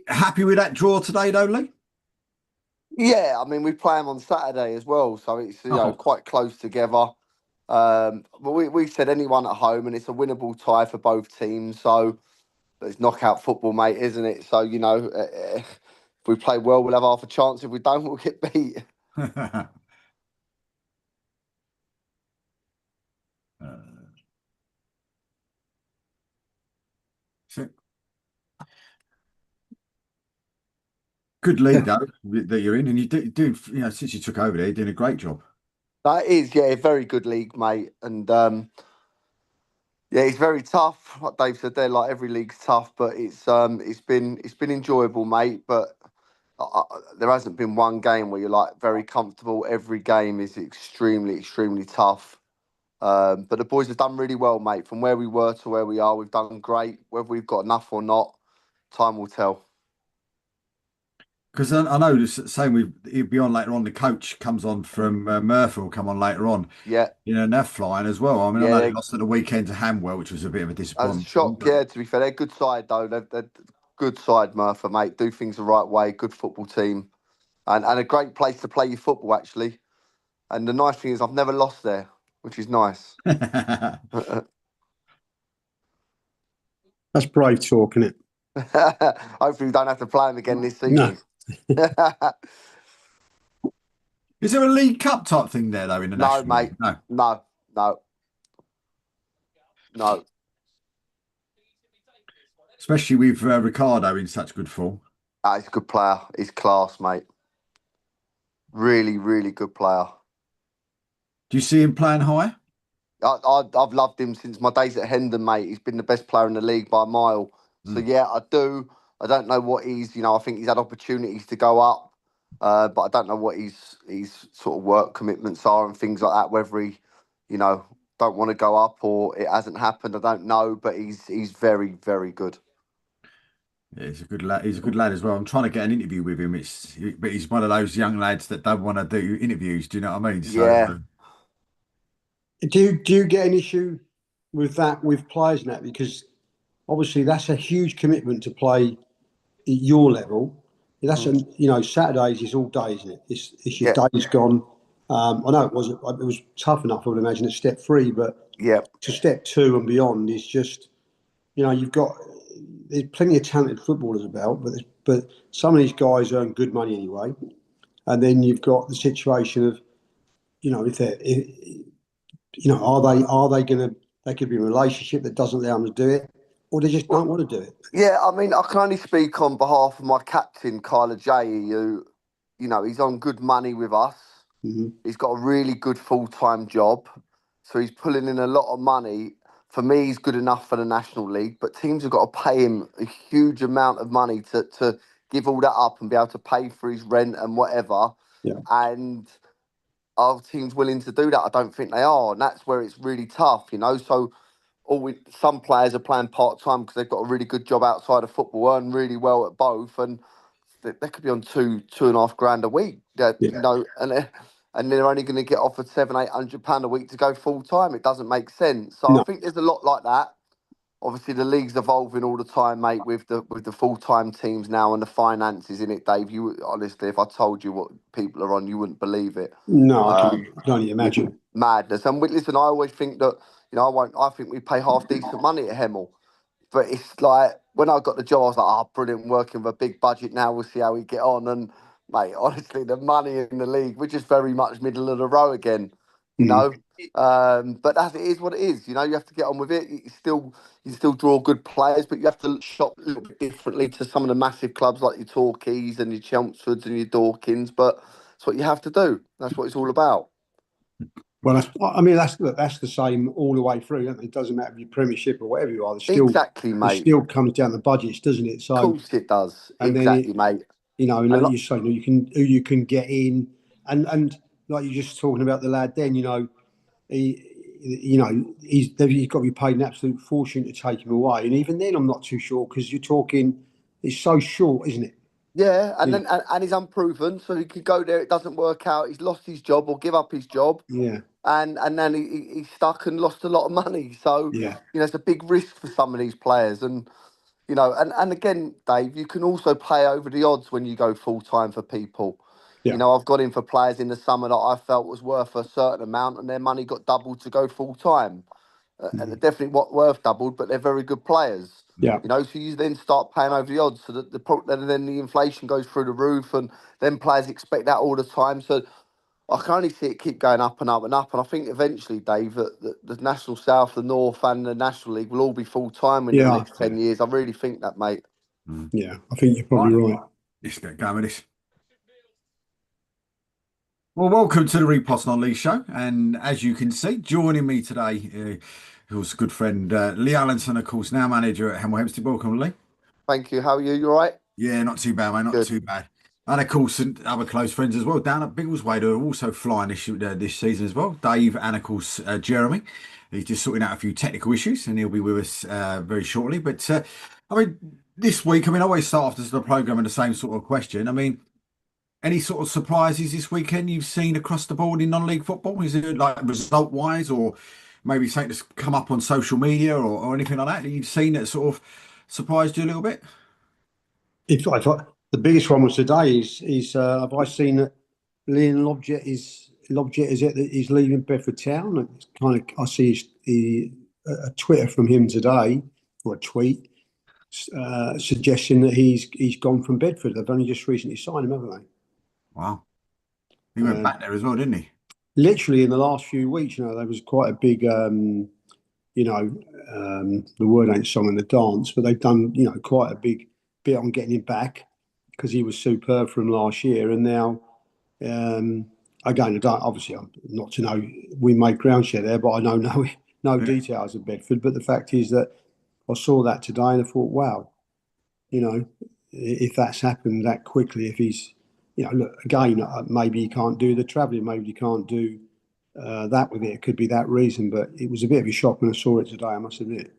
Happy with that draw today, though, Lee? Yeah, I mean we play them on Saturday as well, so it's Oh, quite close together. But we said anyone at home, and it's a winnable tie for both teams. So it's knockout football, mate, isn't it? So if we play well, we'll have half a chance. If we don't, we'll get beat. so good league though that you're in, and you're doing. Since you took over there, you're doing a great job. That is, yeah, a very good league, mate, and yeah, it's very tough. Like Dave said, there, like every league's tough, but it's been enjoyable, mate. But there hasn't been one game where you're like very comfortable. Every game is extremely tough. But the boys have done really well, mate. From where we were to where we are, we've done great. Whether we've got enough or not, time will tell. Because I know the same with he'll be on later on. The coach comes on from Murphy will come on later on. Yeah, And they're flying as well. I mean, I know they yeah, lost at the weekend to Hamwell, which was a bit of a as a disappointment for them, shock. but Yeah, to be fair, they're a good side though. They're good side, Murphy, mate. Do things the right way. Good football team, and a great place to play your football actually. And the nice thing is, I've never lost there, which is nice. That's brave talk, isn't it? Hopefully, we don't have to play them again this No. season. is there a League Cup type thing there though in the No, National mate. League? No. No, no, no. Especially with Ricardo in such good form. He's a good player. He's class, mate. Really good player. Do you see him playing high? I've loved him since my days at Hendon, mate. He's been the best player in the league by a mile. So Mm. yeah, I do. I don't know what I think he's had opportunities to go up, but I don't know what his sort of work commitments are and things like that. Whether he, you know, don't want to go up or it hasn't happened, I don't know. But he's very good. Yeah, he's a good lad. He's a good lad as well. I'm trying to get an interview with him. But he's one of those young lads that don't want to do interviews. Do you know what I mean? So Yeah. Do you get an issue with that with players now? Because obviously that's a huge commitment to play at your level. That's Saturdays is all day, isn't it? It's your Yeah. day's gone. I know it was tough enough, I would imagine, at step 3, but Yeah. to step 2 and beyond is just there's plenty of talented footballers about, but some of these guys earn good money anyway, and then you've got the situation of if they're are they going to they could be in a relationship that doesn't allow them to do it, or they just don't want to do it. Yeah, I mean, I can only speak on behalf of my captain, Kyler J, who, he's on good money with us. Mm-hmm. He's got a really good full-time job. So he's pulling in a lot of money. For me, he's good enough for the National League, but teams have got to pay him a huge amount of money to give all that up and be able to pay for his rent and whatever. Yeah. And are teams willing to do that? I don't think they are. And that's where it's really tough, So some players are playing part time because they've got a really good job outside of football, earn really well at both, and they could be on 2.5 grand a week. Yeah. And they're only going to get offered £700-800 a week to go full time. It doesn't make sense. So I No. think there's a lot like that. Obviously, the league's evolving all the time, mate, with the full time teams now and the finances in it, Dave. You honestly, if I told you what people are on, you wouldn't believe it. No, I can only imagine. Madness. And listen, I always think that I think we pay half decent money at Hemel, but it's like when I got the job, I was like, oh, brilliant, working with a big budget now. We'll see how we get on. And mate, honestly, the money in the league, we're just very much middle of the row again. You know, but it is what it is. You have to get on with it. You still draw good players, but you have to shop a little bit differently to some of the massive clubs like your Torquays and your Chelmsfords and your Dawkins. But it's what you have to do. That's what it's all about. Well, that's the same all the way through. It doesn't matter if you're Premiership or whatever you are. Exactly, It mate. still comes down to budgets, doesn't it? So, of course it does. and Exactly, then mate. and like you say, who you can get in, and like you're just talking about the lad. Then he's got to be paid an absolute fortune to take him away, and even then, I'm not too sure because you're talking. It's so short, isn't it? Yeah, and he's unproven, so he could go there. It doesn't work out. He's lost his job or give up his job. Yeah. And then he's stuck and lost a lot of money. So Yeah. it's a big risk for some of these players. And You know, and again, Dave, you can also play over the odds when you go full time for people. You Yeah. know, I've got in for players in the summer that I felt was worth a certain amount, and their money got doubled to go full time. And they're definitely worth doubled, but they're very good players. Yeah. You know, so you then start paying over the odds, so that then the inflation goes through the roof, and then players expect that all the time. So I can only see it keep going up and up and up. And I think eventually, Dave, that the National South, the North, and the National League will all be full time in the Yeah. next 10 years. I really think that, mate. Yeah. I think you're probably Right, right. let's get going with this. Well, welcome to the Reposs on Lee show. And as you can see, joining me today, who's a good friend, Lee Allenson, of course, now manager at Hemel Hempstead. Welcome, Lee. Thank you. How are you? You all right? Yeah, not too bad, mate. Not Good. too bad. And of course, and other close friends as well down at Biggleswade who are also flying this season as well. Dave and of course Jeremy. He's just sorting out a few technical issues and he'll be with us very shortly. But I mean, this week, I mean, I always start off the program with the same sort of question. I mean, any sort of surprises this weekend you've seen across the board in non-league football? Is it like result-wise, or maybe something that's come up on social media or anything like that you've seen that sort of surprised you a little bit? The biggest one was today is have I seen that Liam Lobjet is it that he's leaving Bedford Town? It's kind of I see a Twitter from him today or a tweet suggesting that he's gone from Bedford. They've only just recently signed him, haven't Wow. He they? went back there as well, didn't he? Literally in the last few weeks, there was quite a big, the word ain't song and the dance, but they've done, quite a big bit on getting him back because he was superb from last year. And now, again, I don't, obviously, I'm not to know, we made ground share there, but I know no Yeah. details of Bedford. But the fact is that I saw that today and I thought, wow, if that's happened that quickly, if he's, look, again, maybe he can't do the travelling, maybe he can't do that with it. It could be that reason, but it was a bit of a shock when I saw it today, I must admit.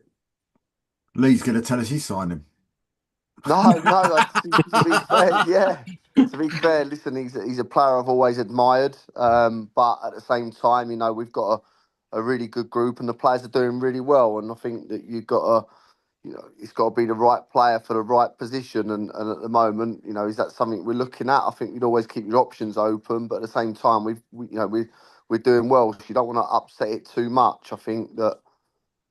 Lee's going to tell us he signed him. No. To be fair, yeah. To be fair, listen, he's a player I've always admired. But at the same time, we've got a really good group, and the players are doing really well. And I think that you've got to, it's got to be the right player for the right position. And at the moment, is that something we're looking at? I think you'd always keep your options open, but at the same time, we're doing well. So you don't want to upset it too much. I think that.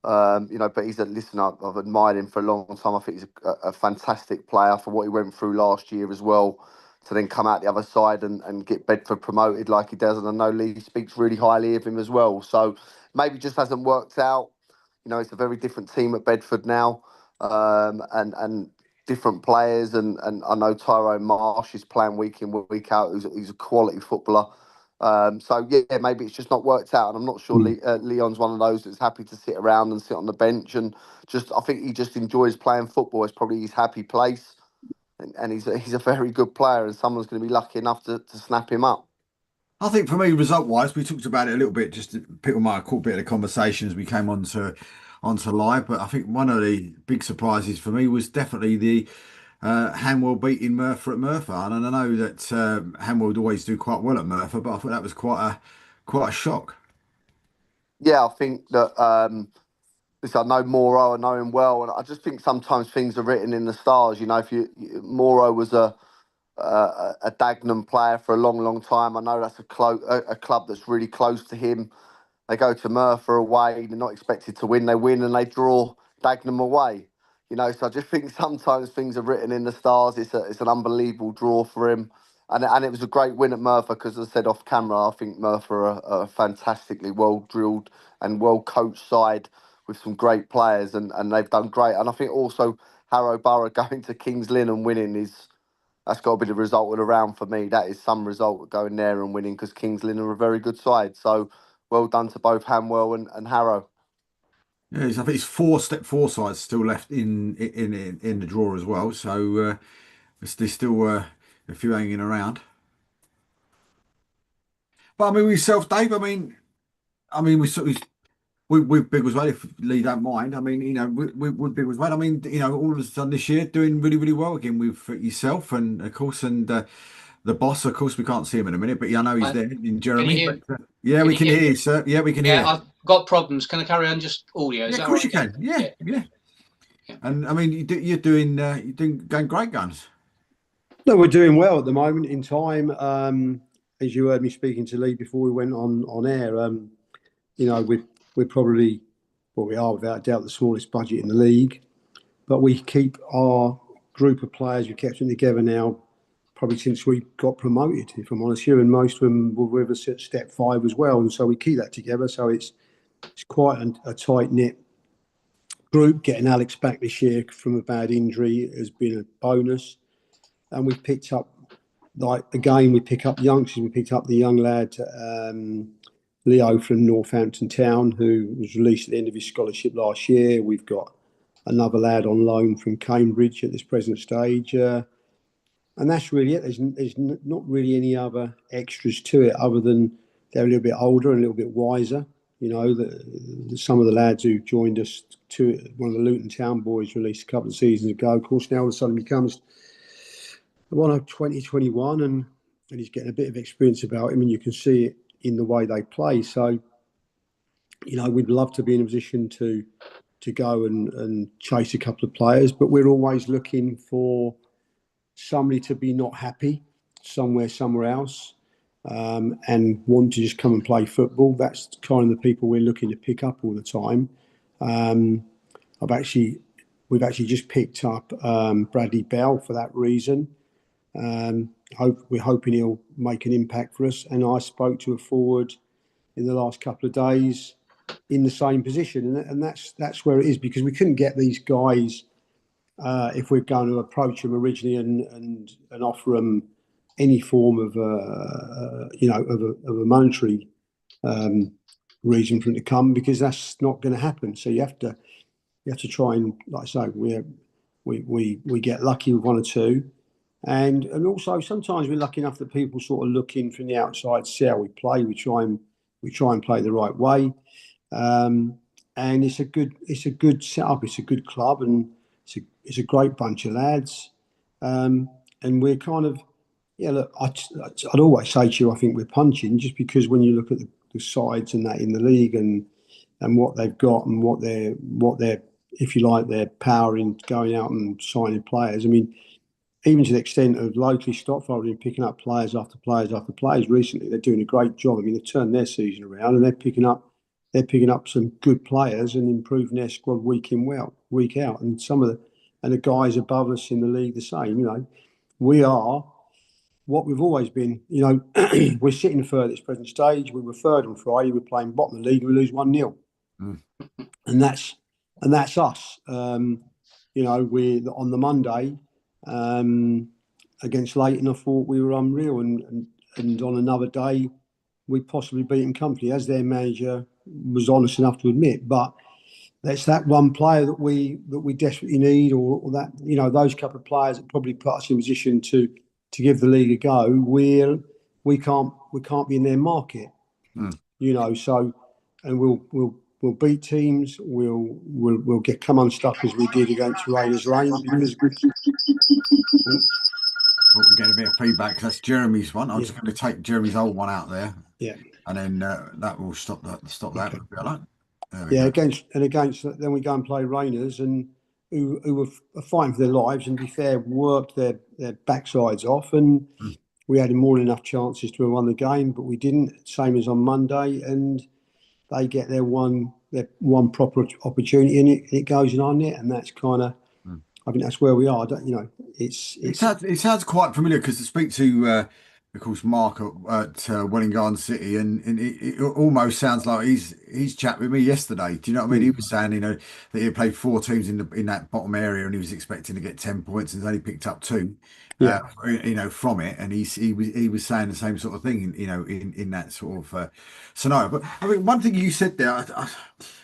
But he's a listener. I've admired him for a long time. I think he's a fantastic player for what he went through last year as well. To then come out the other side and get Bedford promoted like he does. And I know Lee speaks really highly of him as well. So maybe just hasn't worked out. It's a very different team at Bedford now. And different players. And I know Tyrone Marsh is playing week in, week out. He's a quality footballer. So yeah, maybe it's just not worked out, and I'm not sure Mm. Leon's one of those that's happy to sit around and sit on the bench, and I think he just enjoys playing football. It's probably his happy place, and he's a very good player, and someone's going to be lucky enough to snap him up. I think for me, result-wise, we talked about it a little bit. Just people might have caught a bit of the conversation as we came onto live. But I think one of the big surprises for me was definitely the Hanwell beating Merthyr at Merthyr. And I know that Hanwell would always do quite well at Merthyr, but I thought that was quite a shock. Yeah, I think that. Listen, I know Moro, I know him well, and I just think sometimes things are written in the stars. If Moro was a Dagenham player for a long, long time. I know that's a club that's really close to him. They go to Merthyr away. They're not expected to win. They win and they draw Dagenham away. So I just think sometimes things are written in the stars. It's an unbelievable draw for him. And it was a great win at Merthyr because, as I said off camera, I think Merthyr are a fantastically well drilled and well coached side with some great players, and they've done great. And I think also Harrow Borough going to Kings Lynn and winning that's got to be the result of the round for me. That is some result going there and winning because Kings Lynn are a very good side. So well done to both Hanwell and Harrow. Yeah, I think it's four sides still left in the draw as well. So there's still a few hanging around. But I mean, with yourself, Dave. I mean, we sort of with Big as well. If Lee don't mind, I mean, with Big as well. I mean, all of a sudden this year doing really, really well again with yourself and of course the boss. Of course, we can't see him in a minute, but I know he's there in Can you Jeremy. hear? But yeah, Can we you can hear? hear you, sir. Yeah, we can Yeah, hear. I've got problems. Can I carry on just audio? Is Yeah, of that all course right? you can. Yeah, Yeah. yeah. And I mean, you're doing going great guns. No, we're doing well at the moment in time. As you heard me speaking to Lee before we went on air, we're probably, well, we are without a doubt the smallest budget in the league, but we keep our group of players, we kept them together now probably since we got promoted, if I'm honest here, and most of them were with us at step 5 as well, and so we keep that together. So it's quite a tight knit group. Getting Alex back this year from a bad injury has been a bonus, and we've picked up, like, again, we pick up youngsters. We picked up the young lad, Leo from Northampton Town, who was released at the end of his scholarship last year. We've got another lad on loan from Cambridge at this present stage. And that's really it. There's not really any other extras to it other than they're a little bit older and a little bit wiser. Some of the lads who joined us, one of the Luton Town boys released a couple of seasons ago, of course, now all of a sudden becomes one of 2021, and he's getting a bit of experience about him, and you can see it in the way they play. So, we'd love to be in a position to go and chase a couple of players, but we're always looking for somebody to be not happy somewhere else, and want to just come and play football. That's kind of the people we're looking to pick up all the time. We've actually just picked up Bradley Bell for that reason. We're hoping he'll make an impact for us. And I spoke to a forward in the last couple of days in the same position, and that's where it is, because we couldn't get these guys if we're going to approach them originally and offer them any form of a monetary reason for them to come, because that's not going to happen. So you have to try and, like I say, we get lucky with one or two. And also sometimes we're lucky enough that people sort of look in from the outside, see how we play. We try and play the right way, and it's a good setup. It's a good club, and it's a great bunch of lads. And we're kind of, yeah. Look, I'd always say to you, I think we're punching, just because when you look at the sides and that in the league and what they've got and what they're, if you like, their power in going out and signing players. I mean, even to the extent of locally, Stotfold been picking up players after players after players recently. They're doing a great job. I mean, they've turned their season around, and they're picking up some good players and improving their squad week in, week out. And the guys above us in the league the same. We are what we've always been. We're sitting third at this present stage. We were third on Friday. We're playing bottom of the league. We lose 1-0, and that's us. We're on the Monday. Against Leighton, I thought we were unreal, and on another day we possibly beaten company, as their manager was honest enough to admit. But that's that one player that we desperately need, or that, those couple of players that probably put us in a position to give the league a go. We can't be in their market, So, and we'll beat teams. We'll come unstuck as we did against Raiders Lane, because. Oh, we're getting a bit of feedback. That's Jeremy's one. I'm just going to take Jeremy's old one out there. Yeah. And then that will stop that. Okay. Against then we go and play Rainers, and who were fighting for their lives, and to be fair, worked their backsides off, and we had more than enough chances to have won the game, but we didn't. Same as on Monday, and they get their one proper opportunity, and it goes in our net, and that's kind of. I think that's where we are. It sounds quite familiar, because to speak to, of course, Mark at Welling Garden City, and it almost sounds like he's chatted with me yesterday. Do you know what I mean? He was saying, that he had played 4 teams in that bottom area, and he was expecting to get 10 points, and only picked up 2. From it, and he was saying the same sort of thing, in that sort of scenario. But I mean, one thing you said there, and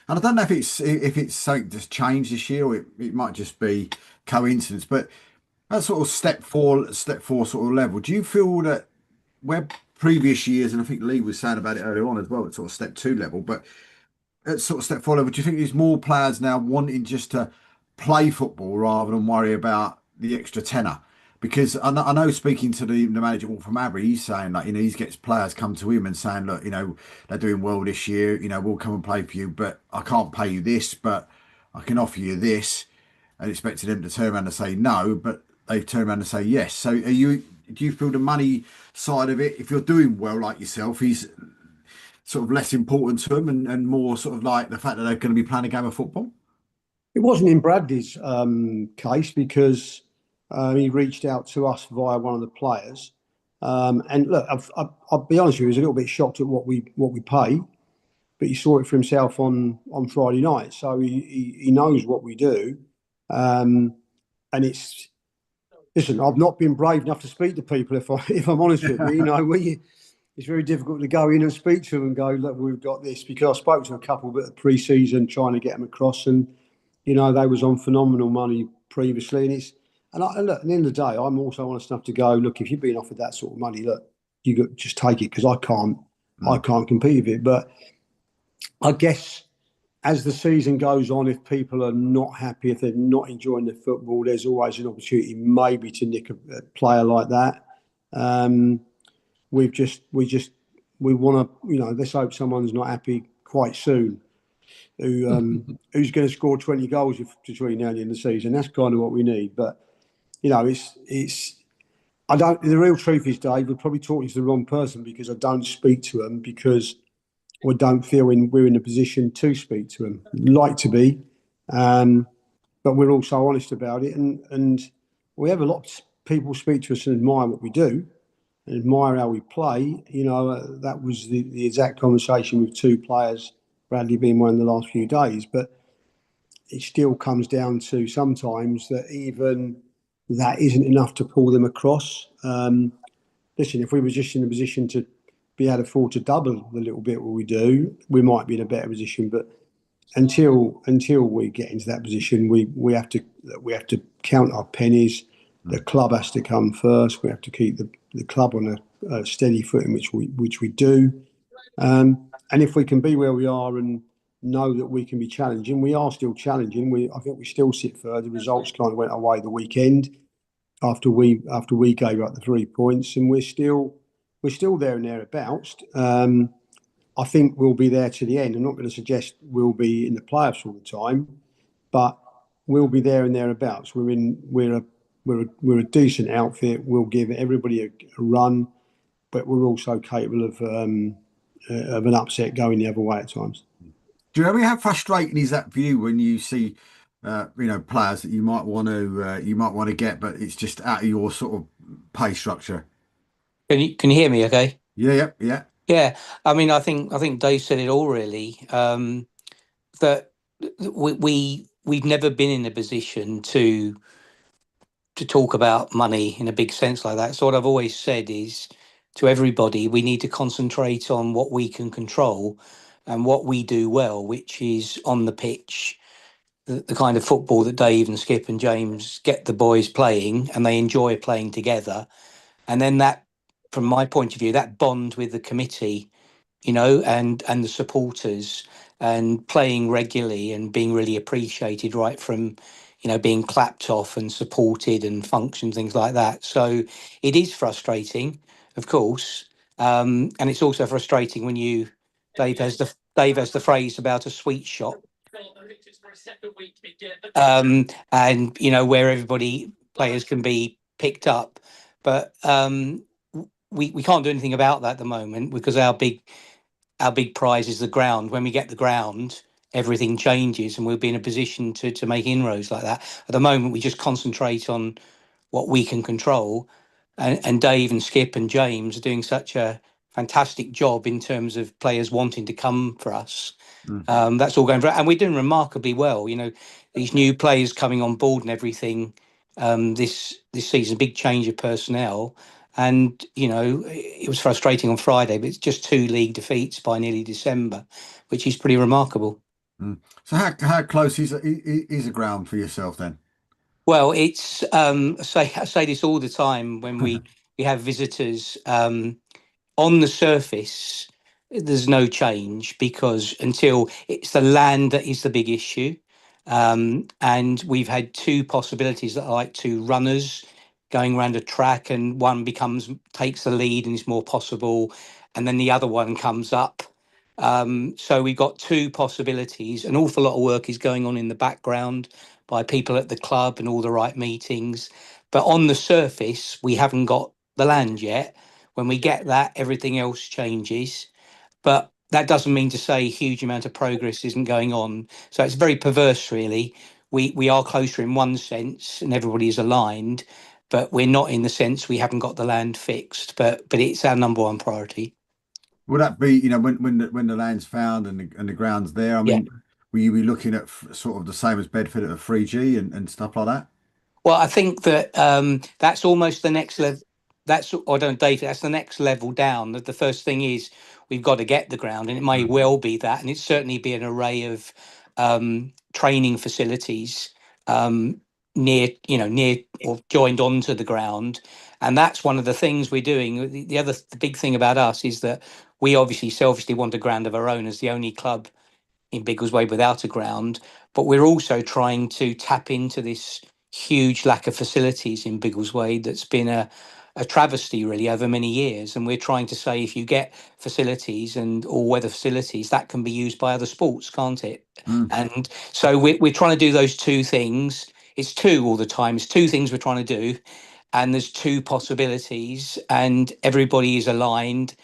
I don't know if it's something that's changed this year, or it might just be coincidence, but that sort of step four sort of level, do you feel that where previous years, and I think Lee was saying about it earlier on as well, it's sort of step 2 level, but at sort of step 4 level, do you think there's more players now wanting just to play football rather than worry about the extra tenner? Because I know speaking to the manager from Abbey, he's saying, like, he gets players come to him and saying, look, they're doing well this year, we'll come and play for you, but I can't pay you this, but I can offer you this. and expecting them to turn around and say no, but they've turned around and say yes. So do you feel the money side of it, if you're doing well like yourself, is sort of less important to them and more sort of like the fact that they're going to be playing a game of football? It wasn't in Bradley's case because he reached out to us via one of the players. And look, I'll be honest with you, he was a little bit shocked at what we pay, but he saw it for himself on Friday night, so he knows what we do. And it's listen, I've not been brave enough to speak to people if I'm honest with you. You know, it's very difficult to go in and speak to them and go, look, we've got this, because I spoke to a couple bit of pre-season trying to get them across, and you know they was on phenomenal money previously, and look, at the end of the day, I'm also honest enough to go, look, if you're being offered that sort of money, look, just take it, because I can't compete with it. But I guess as the season goes on, if people are not happy, if they're not enjoying the football, there's always an opportunity maybe to nick a player like that. Um, we want to, let's hope someone's not happy quite soon, who's going to score 20 goals between now and the end of the season. That's kind of what we need. But it's I don't. The real truth is, Dave, we're probably talking to the wrong person, because I don't speak to them because I don't feel we're in a position to speak to them. Like to be, but we're also honest about it, and we have a lot of people speak to us and admire what we do and admire how we play. That was the exact conversation with two players, Bradley being one in the last few days. But it still comes down to sometimes that even that isn't enough to pull them across. Listen, if we were just in a position to be able to afford to double the little bit what we do, we might be in a better position. But until we get into that position, we have to count our pennies. The club has to come first. We have to keep the club on a steady footing, which we do. And if we can be where we are and know that we can be challenging, we are still challenging. I think we still sit third. The results kind of went our way the weekend after we gave up the 3 points, and we're still there and thereabouts. I think we'll be there to the end. I'm not going to suggest we'll be in the playoffs all the time, but we'll be there and thereabouts. We're a decent outfit. We'll give everybody a run, but we're also capable of an upset going the other way at times. Do you know how frustrating is that for you when you see, players that you might want to get, but it's just out of your sort of pay structure? Can you hear me? Okay. Yeah. Yeah. I mean, I think Dave said it all really. That we've never been in a position to talk about money in a big sense like that. So what I've always said is to everybody, we need to concentrate on what we can control and what we do well, which is on the pitch, the kind of football that Dave and Skip and James get the boys playing, and they enjoy playing together. And then that, from my point of view, that bond with the committee, and the supporters, and playing regularly and being really appreciated right from, being clapped off and supported and functions, things like that. So it is frustrating, of course. And it's also frustrating when Dave has the phrase about a sweet shop. And where everybody players can be picked up, but we can't do anything about that at the moment, because our big prize is the ground. When we get the ground, everything changes, and we'll be in a position to make inroads like that. At the moment, we just concentrate on what we can control, and Dave and Skip and James are doing such a fantastic job in terms of players wanting to come for us. That's all going for, and we're doing remarkably well. These new players coming on board and everything. This season, big change of personnel, and it was frustrating on Friday, but it's just 2 league defeats by nearly December, which is pretty remarkable. So how close is a ground for yourself then? Well, it's I say this all the time when we have visitors. On the surface, there's no change, because until it's the land that is the big issue. And we've had 2 possibilities that are like 2 runners going around a track, and one takes the lead and is more possible, and then the other one comes up. So we've got 2 possibilities. An awful lot of work is going on in the background by people at the club and all the right meetings. But on the surface, we haven't got the land yet. When we get that, everything else changes. But that doesn't mean to say a huge amount of progress isn't going on. So it's very perverse, really. We are closer in one sense, and everybody is aligned, but we're not in the sense we haven't got the land fixed. But it's our number one priority. Would that be, when the land's found and the ground's there? I Yeah. mean, will you be looking at sort of the same as Bedford at a 3G and stuff like that? Well, I think that that's almost the next level. That's, I don't date it. That's the next level down. The first thing is we've got to get the ground, and it may well be that, and it's certainly be an array of training facilities near, near or joined onto the ground, and that's one of the things we're doing. The big thing about us is that we obviously selfishly want a ground of our own as the only club in Biggleswade without a ground, but we're also trying to tap into this huge lack of facilities in Biggleswade that's been a travesty really over many years. And we're trying to say if you get facilities and all weather facilities, that can be used by other sports, can't it? Mm. And so we're trying to do those two things. It's two all the time. It's two things we're trying to do. And there's two possibilities, and everybody is aligned.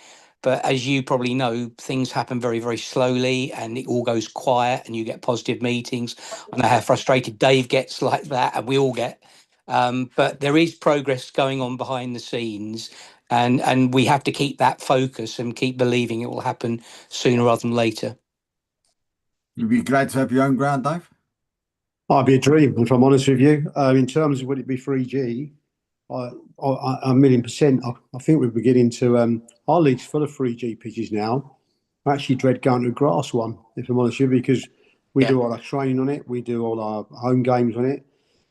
But as you probably know, things happen very, very slowly and it all goes quiet and you get positive meetings. I know how frustrated Dave gets like that, and we all get. But there is progress going on behind the scenes, and we have to keep that focus and keep believing it will happen sooner rather than later. You'd be glad to have your own ground, Dave? I'd be a dream, if I'm honest with you. In terms of would it be 3G, a million percent. I think we're beginning to. Our league's full of 3G pitches now. I actually dread going to a grass one, if I'm honest with you, because we do all our training on it. We do all our home games on it.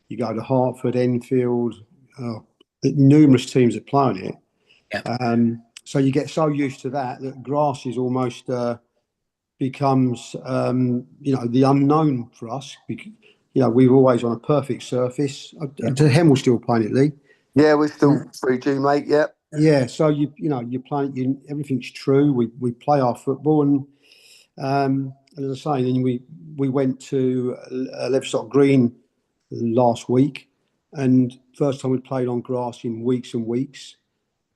You go to Hertford, Enfield, numerous teams that play on it. Yeah. So you get so used to that grass is almost becomes, the unknown for us. Because, we've always on a perfect surface. Hemel still playing it, Lee? Yeah, we're still 3G, mate. Yep. Yeah, so you're playing. Everything's true. We play our football, and as I say, then we went to Leverstock Green last week, and first time we played on grass in weeks and weeks,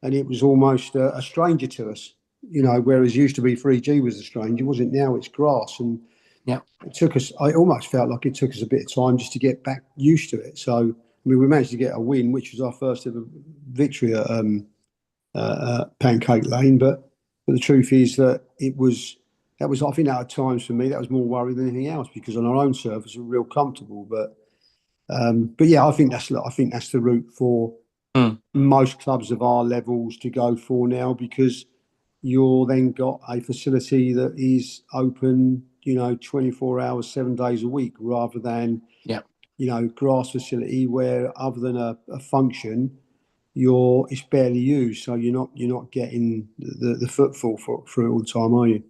and it was almost a stranger to us. Whereas used to be 3G was a stranger, wasn't? Now it's grass, and Yeah. it took us. I almost felt like it took us a bit of time just to get back used to it. So I mean, we managed to get a win, which was our first ever victory at Pancake Lane. But the truth is that I think at times for me that was more worry than anything else, because on our own surface we're real comfortable. But yeah, I think that's the route for most clubs of our levels to go for now, because you're then got a facility that is open, 24 hours, 7 days a week, rather than grass facility where other than a function, it's barely used, so you're not getting the footfall for it all the time, are you?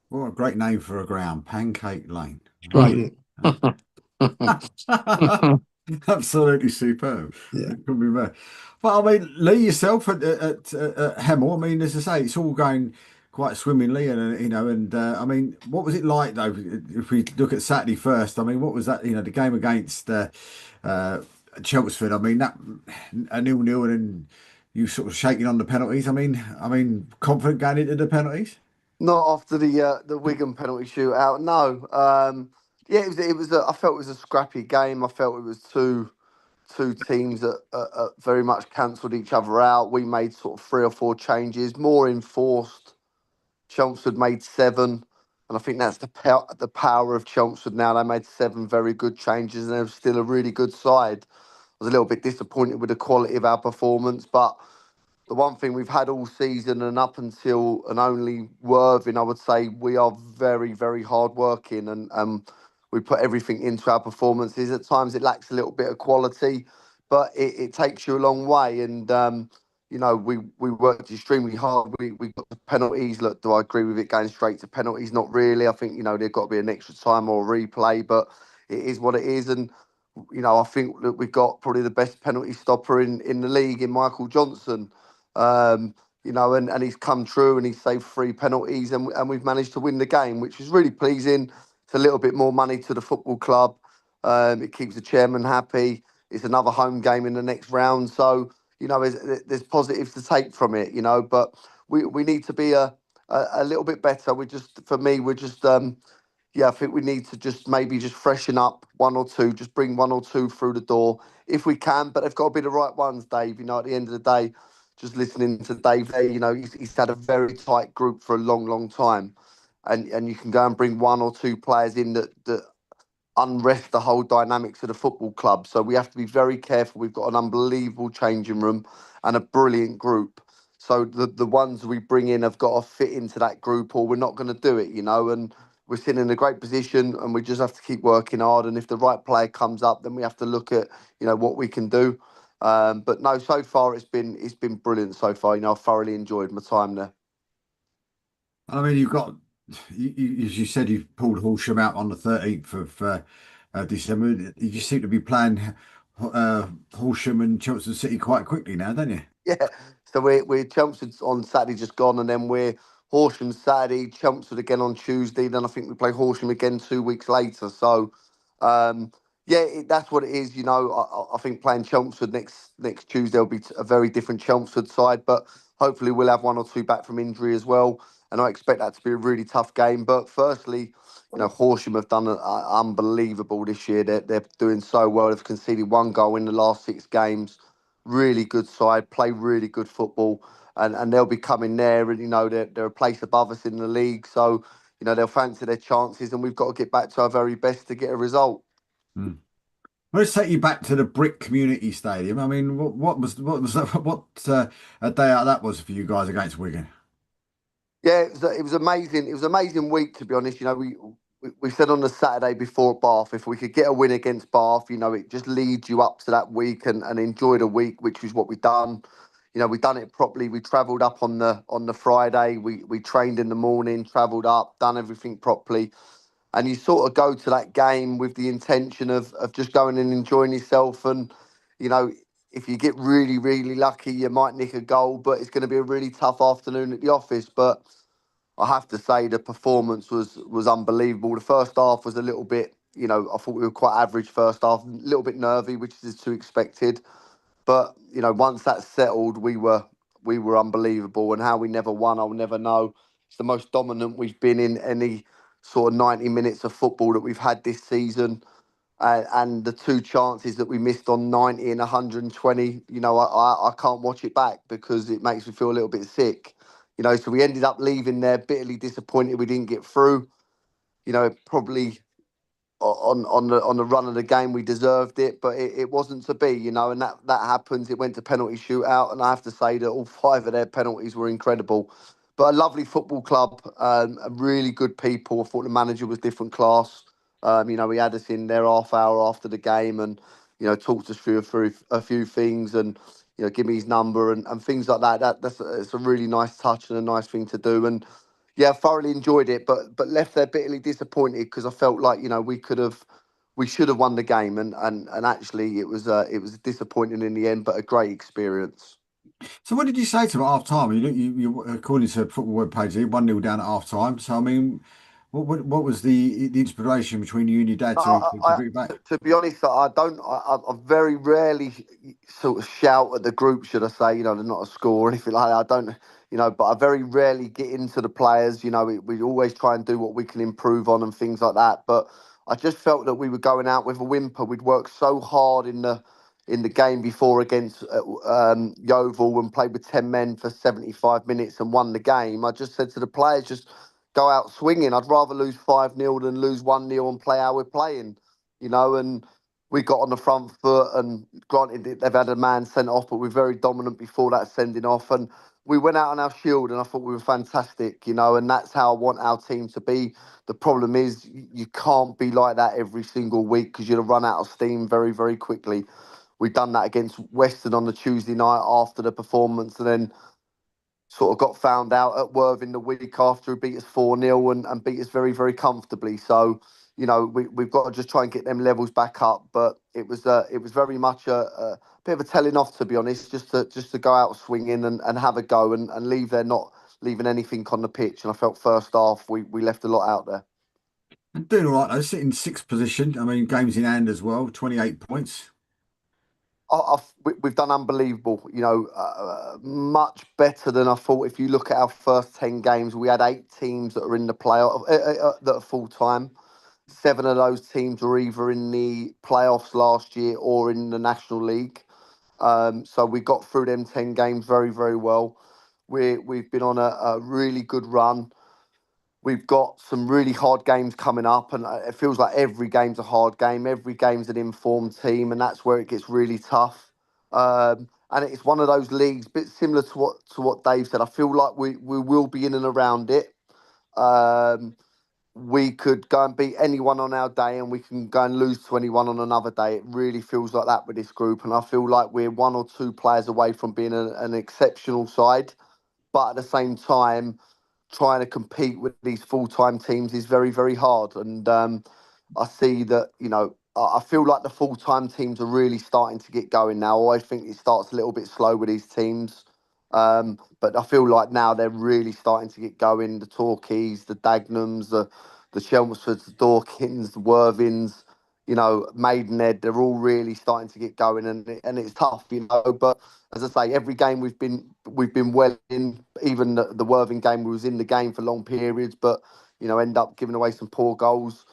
What a great name for a ground, Pancake Lane. It's great, isn't Mm. Absolutely superb. Yeah. It couldn't be better. But I mean, Lee, yourself at Hemel, I mean, as I say, it's all going quite swimmingly, and I mean, what was it like though? If we look at Saturday first, I mean, what was that? The game against Chelmsford. I mean, that a 0-0, and then you sort of shaking on the penalties. I mean, confident going into the penalties. Not after the Wigan penalty shootout. No. Yeah, it was. I felt it was a scrappy game. I felt it was two teams that very much cancelled each other out. We made sort of 3 or 4 changes, more enforced. Chelmsford made 7, and I think that's the power of Chelmsford now. They made 7 very good changes, and they're still a really good side. I was a little bit disappointed with the quality of our performance, but the one thing we've had all season and up until and only Worthing, I would say we are very, very hard working, and we put everything into our performances. At times it lacks a little bit of quality, but it takes you a long way. And we worked extremely hard. We got the penalties. Look, do I agree with it going straight to penalties? Not really. I think there's got to be an extra time or a replay, but it is what it is. And I think that we've got probably the best penalty stopper in the league in Michael Johnson. And he's come true and he's saved 3 penalties, and we've managed to win the game, which is really pleasing. It's a little bit more money to the football club. It keeps the chairman happy. It's another home game in the next round. So, there's positives to take from it, but we need to be a little bit better. For me, we're just, yeah, I think we need to just maybe just freshen up one or two, just bring one or two through the door if we can. But they've got to be the right ones, Dave. At the end of the day, just listening to Dave there, he's had a very tight group for a long, long time. And you can go and bring one or two players in that unrest the whole dynamics of the football club. So we have to be very careful. We've got an unbelievable changing room and a brilliant group. So the ones we bring in have got to fit into that group, or we're not going to do it, And we're sitting in a great position, and we just have to keep working hard. And if the right player comes up, then we have to look at, what we can do. But no, so far it's been brilliant so far. I've thoroughly enjoyed my time there. I mean, as you said, you've pulled Horsham out on the 13th of December. You just seem to be playing Horsham and Chelmsford City quite quickly now, don't you? Yeah. So we're Chelmsford on Saturday just gone, and then we're Horsham Saturday, Chelmsford again on Tuesday. Then I think we play Horsham again 2 weeks later. So, yeah, that's what it is. I think playing Chelmsford next Tuesday will be a very different Chelmsford side, but hopefully we'll have one or two back from injury as well, and I expect that to be a really tough game. But firstly, Horsham have done unbelievable this year. They're doing so well. They've conceded one goal in the last 6 games. Really good side, play really good football, and they'll be coming there, and they're a place above us in the league, so they'll fancy their chances, and we've got to get back to our very best to get a result. Hmm. Let's take you back to the Brick Community Stadium. I mean, what was that, what a day out that was for you guys against Wigan? Yeah, it was amazing. It was an amazing week, to be honest. We said on the Saturday before Bath, if we could get a win against Bath, it just leads you up to that week and enjoy the week, which is what we've done. We've done it properly. We travelled up on the Friday. We trained in the morning, travelled up, done everything properly, and you sort of go to that game with the intention of just going and enjoying yourself. And you know, if you get really really lucky, you might nick a goal, but it's going to be a really tough afternoon at the office. But I have to say the performance was unbelievable. The first half was a little bit, I thought we were quite average first half, a little bit nervy, which is to expected. But once that's settled, we were unbelievable, and how we never won, I'll never know. It's the most dominant we've been in any sort of 90 minutes of football that we've had this season. And the two chances that we missed on 90 and 120, I can't watch it back because it makes me feel a little bit sick. So we ended up leaving there bitterly disappointed we didn't get through. Probably on the run of the game, we deserved it, but it wasn't to be, and that happens. It went to penalty shootout, and I have to say that all five of their penalties were incredible. But a lovely football club, a really good people. I thought the manager was different class. He had us in there half hour after the game, and talked us through a few things, and give me his number and things like that. It's a really nice touch and a nice thing to do. And yeah, I thoroughly enjoyed it, but left there bitterly disappointed because I felt like we should have won the game, and actually it was disappointing in the end, but a great experience. So what did you say to them at half time? You according to the football webpage, you 1-0 down at half time. So I mean, what was the inspiration between you and your dad to bring it back? To be honest, I don't. I very rarely sort of shout at the group, should I say? They're not a score or anything like that. I don't. But I very rarely get into the players. We always try and do what we can improve on and things like that. But I just felt that we were going out with a whimper. We'd worked so hard in the game before against Yeovil and played with 10 men for 75 minutes and won the game. I just said to the players, just go out swinging. I'd rather lose 5-0 than lose 1-0 and play how we're playing, and we got on the front foot, and granted they've had a man sent off, but we're very dominant before that sending off, and we went out on our shield, and I thought we were fantastic, and that's how I want our team to be. The problem is you can't be like that every single week because you'll run out of steam very, very quickly. We've done that against Western on the Tuesday night after the performance, and then sort of got found out at Worthing the week after, who beat us 4-0 and beat us very, very comfortably. So, we've got to just try and get them levels back up. But it was very much a bit of a telling off, to be honest, just to go out swinging and have a go and leave there not leaving anything on the pitch. And I felt first half we left a lot out there. And doing all right though, sitting sixth position. I mean, games in hand as well, 28 points. We've done unbelievable. Much better than I thought. If you look at our first 10 games, we had 8 teams that are in the playoff that are full time. 7 of those teams were either in the playoffs last year or in the National League. So we got through them 10 games very, very well. We've been on a really good run. We've got some really hard games coming up, and it feels like every game's a hard game. Every game's an informed team, and that's where it gets really tough. And it's one of those leagues, a bit similar to what Dave said. I feel like we will be in and around it. Um, we could go and beat anyone on our day, and we can go and lose to anyone on another day. It really feels like that with this group, and I feel like we're 1 or 2 players away from being an exceptional side. But at the same time, trying to compete with these full-time teams is very, very hard. And I see that, I feel like the full-time teams are really starting to get going now. I always think it starts a little bit slow with these teams. But I feel like now they're really starting to get going. The Torquays, the Dagnams, the Chelmsfords, the Dorkins, the Worthings, Maidenhead, they're all really starting to get going, and it's tough, But as I say, every game we've been well in. Even the Worthing game, we was in the game for long periods, but end up giving away some poor goals.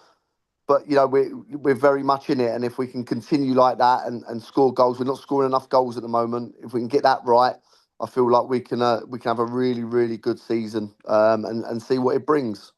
But we're very much in it, and if we can continue like that and score goals, we're not scoring enough goals at the moment. If we can get that right, I feel like we can have a really, really good season, and see what it brings.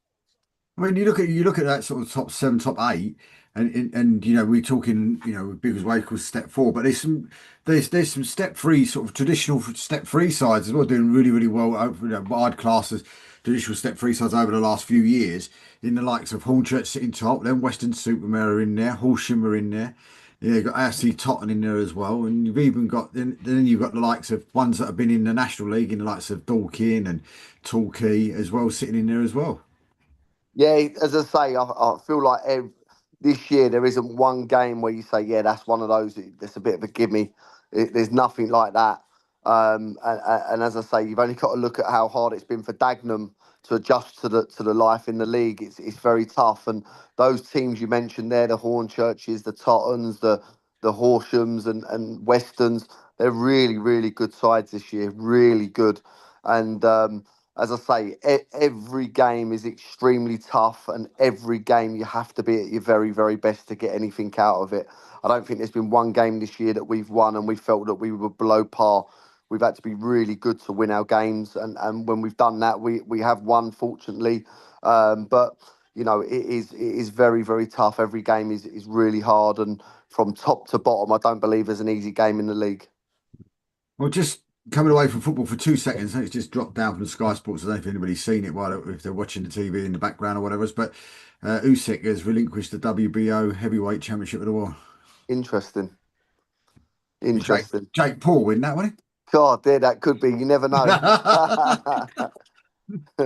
I mean, you look at that sort of top seven, top eight, and we're talking big as way called step four, but there's some step three sort of traditional step three sides as well doing really really well. What I'd class as traditional step three sides over the last few years, in the likes of Hornchurch sitting top, then Western Supermare are in there, Horsham are in there. Yeah, you've got AFC Totton in there as well, and you've even got then you've got the likes of ones that have been in the National League, in the likes of Dorking and Torquay as well, sitting in there as well. Yeah, as I say, I feel like this year there isn't one game where you say, yeah, that's one of those. That's a bit of a gimme. There's nothing like that. And as I say, you've only got to look at how hard it's been for Dagenham to adjust to the life in the league. It's very tough. And those teams you mentioned there, the Hornchurches, the Tottens, the Horshams and Westerns, they're really, really good sides this year. Really good. And as I say, every game is extremely tough, and every game you have to be at your very, very best to get anything out of it. I don't think there's been one game this year that we've won and we felt that we were below par. We've had to be really good to win our games, and when we've done that, we have won, fortunately. But it is very, very tough. Every game is really hard, and from top to bottom, I don't believe there's an easy game in the league. Well, just coming away from football for 2 seconds, it's just dropped down from Sky Sports. I don't know if anybody's seen it if they're watching the TV in the background or whatever. But Usyk has relinquished the WBO heavyweight championship of the world. Interesting, Jake interesting. Jake Paul win that, wasn't God, there that could be. You never know. he?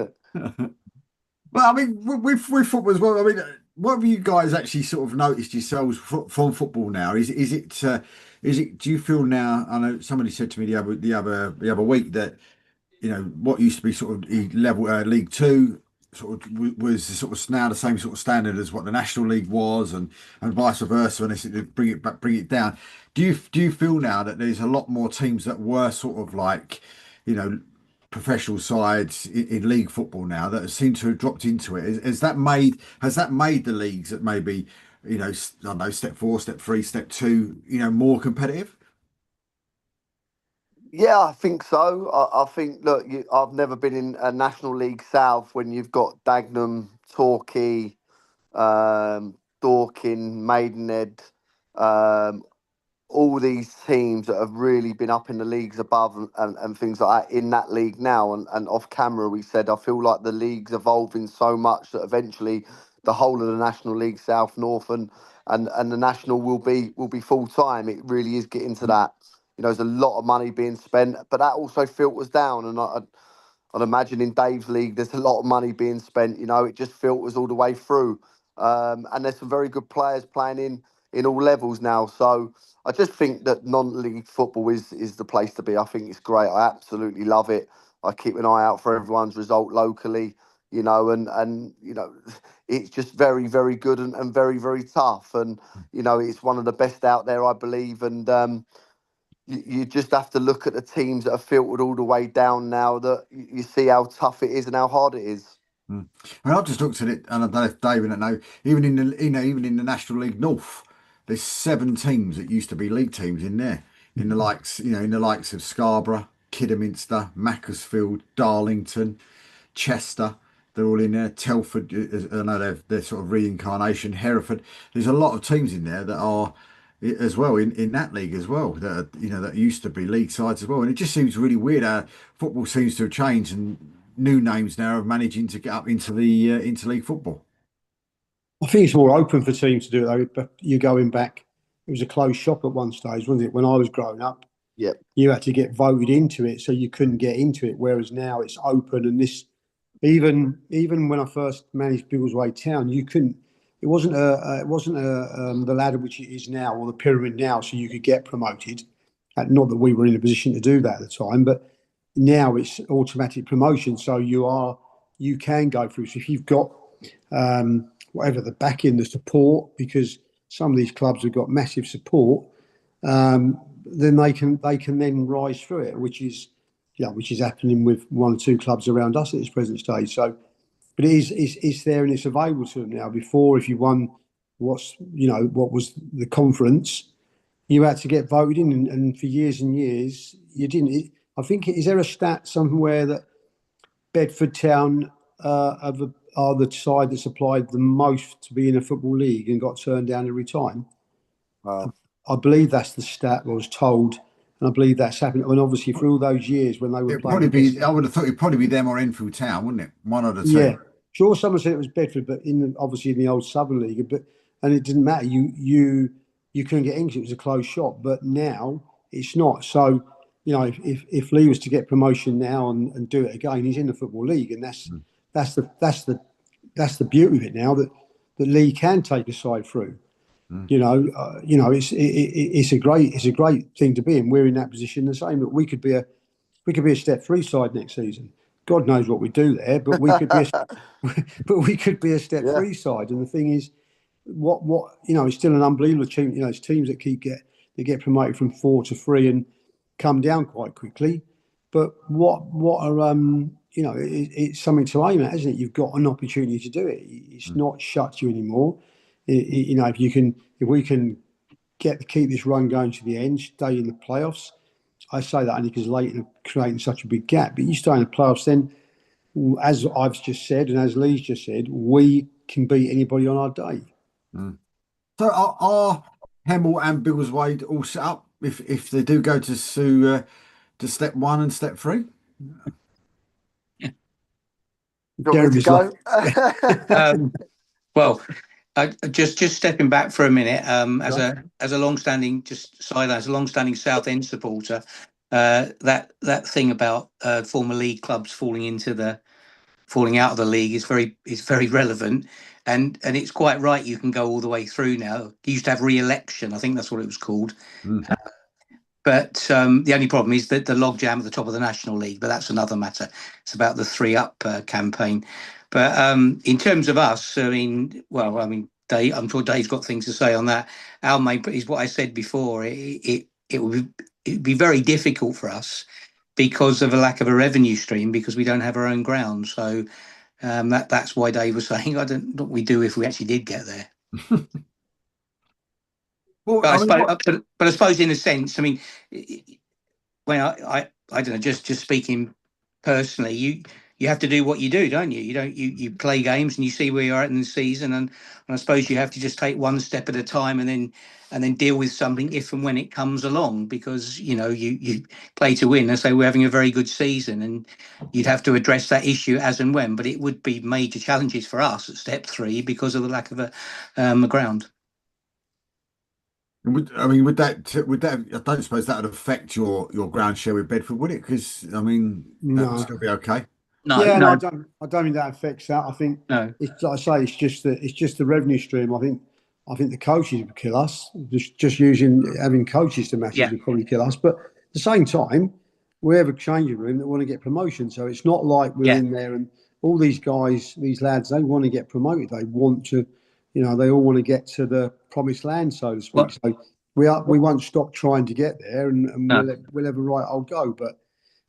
Well, I mean, with football as well. I mean, what have you guys actually sort of noticed yourselves from football now? Is it? Do you feel now? I know somebody said to me the other week that what used to be sort of level League Two sort of was sort of now the same sort of standard as what the National League was, and vice versa, and they said to bring it back, bring it down. Do you feel now that there's a lot more teams that were sort of like, you know, professional sides in league football now that seem to have dropped into it? Has that made the leagues that maybe, I don't know, step four, step three, step two, more competitive? Yeah, I think so. I think, look, I've never been in a National League South when you've got Dagenham, Torquay, Dorking, Maidenhead, um, all these teams that have really been up in the leagues above and things like that in that league now. And off camera, we said, I feel like the league's evolving so much that eventually the whole of the National League South, North, and the National will be full time. It really is getting to that. There's a lot of money being spent, but that also filters down. And I'd imagine in Dave's league, there's a lot of money being spent. It just filters all the way through. And there's some very good players playing in all levels now. So I just think that non-league football is the place to be. I think it's great. I absolutely love it. I keep an eye out for everyone's result locally. you know, and you know, it's just very, very good and very, very tough. And you know, it's one of the best out there, I believe. And you just have to look at the teams that are filtered all the way down now. That you see how tough it is and how hard it is. Mm. I mean, I've just looked at it, and I don't know if David don't know. Even in the even in the National League North, there's 7 teams that used to be league teams in there. In the likes, in the likes of Scarborough, Kidderminster, Macclesfield, Darlington, Chester. They're all in there. Telford, I know they're sort of reincarnation. Hereford. There's a lot of teams in there that are as well in that league as well. That that used to be league sides as well. And it just seems really weird how football seems to have changed and new names now are managing to get up into the into league football. I think it's more open for teams to do it though. But you're going back, it was a closed shop at one stage, wasn't it? When I was growing up, Yep. you had to get voted into it, so you couldn't get into it. Whereas now it's open, and this even when I first managed Biggleswade Town, you couldn't. It wasn't the ladder which it is now, or the pyramid now, so you could get promoted. Not that we were in a position to do that at the time, but now it's automatic promotion. So you can go through. So if you've got whatever the backing, the support, because some of these clubs have got massive support, then they can then rise through it, which is happening with 1 or 2 clubs around us at this present stage. So, but it's there and it's available to them now. Before, if you won what was the conference, you had to get voted in, and for years and years you didn't. I think, is there a stat somewhere that Bedford Town are the side that's applied the most to be in a football league and got turned down every time? Wow. I believe that's the stat I was told, and I believe that's happened. And obviously, for all those years when they were It'd playing, probably be. I would have thought it'd probably be them or Enfield Town, wouldn't it? One of the two. yeah, sure. Someone said it was Bedford, but obviously in the old Southern League, and it didn't matter. You couldn't get in because it was a closed shop. But now it's not. So if Lee was to get promotion now and do it again, he's in the Football League, and that's the beauty of it now, that Lee can take a side through. It's a great thing to be in. We're in that position the same. That we could be a step 3 side next season. God knows what we do there, but we could be a step Yeah. 3 side. And the thing is, it's still an unbelievable team. It's teams that get promoted from 4 to 3 and come down quite quickly. But it's something to aim at, isn't it? You've got an opportunity to do it. It's not shut to you anymore. If we can keep this run going to the end, stay in the playoffs. I say that only because Leighton are creating such a big gap. But you stay in the playoffs, then, as I've just said and as Lee's just said, we can beat anybody on our day. So are Hemel and Biggleswade all set up if they do go to step 1 and step 3? Do you want me to go? Well, just stepping back for a minute, as a long-standing Southend supporter, that thing about former league clubs falling out of the league is very relevant, and it's quite right. You can go all the way through now. You used to have re-election, I think that's what it was called. But the only problem is that the logjam at the top of the National League, but that's another matter. It's about the 3 Up campaign. But in terms of us, Dave, I'm sure Dave's got things to say on that. Our main is what I said before. It would be very difficult for us because of a lack of a revenue stream, because we don't have our own ground. So that's why Dave was saying, I don't know what we do if we actually did get there. Well, but I suppose in a sense, I mean, when I don't know, just speaking personally, you have to do what you do, don't you? You play games and you see where you're at in the season, and I suppose you have to just take one step at a time and then deal with something if and when it comes along, because you play to win. I say we're having a very good season, and you'd have to address that issue as and when, but it would be major challenges for us at step 3 because of the lack of a ground. would that? I don't suppose that would affect your ground share with Bedford, would it? Because that would still be okay. No. I don't think that affects that. I think it's like I say, it's just the revenue stream. I think the coaches would kill us. Just having coaches to match us would probably kill us. But at the same time, we have a changing room that want to get promotion, so it's not like we're in there and all these guys, these lads, they want to get promoted. They want to, they all want to get to the promised land, so to speak. What? So we won't stop trying to get there, and No. we'll have a right old go.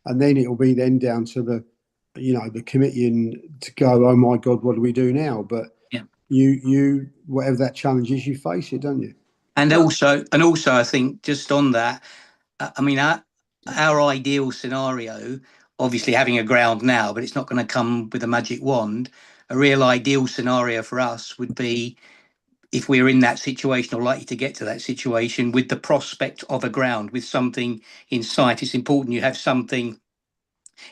And then it'll be then down to the committee and to go, oh my God, what do we do now? But Yeah. you whatever that challenge is, you face it, don't you? And also, I think just on that, I mean, our ideal scenario, obviously having a ground now, but it's not going to come with a magic wand. A real ideal scenario for us would be if we're in that situation or likely to get to that situation with the prospect of a ground, with something in sight. It's important you have something,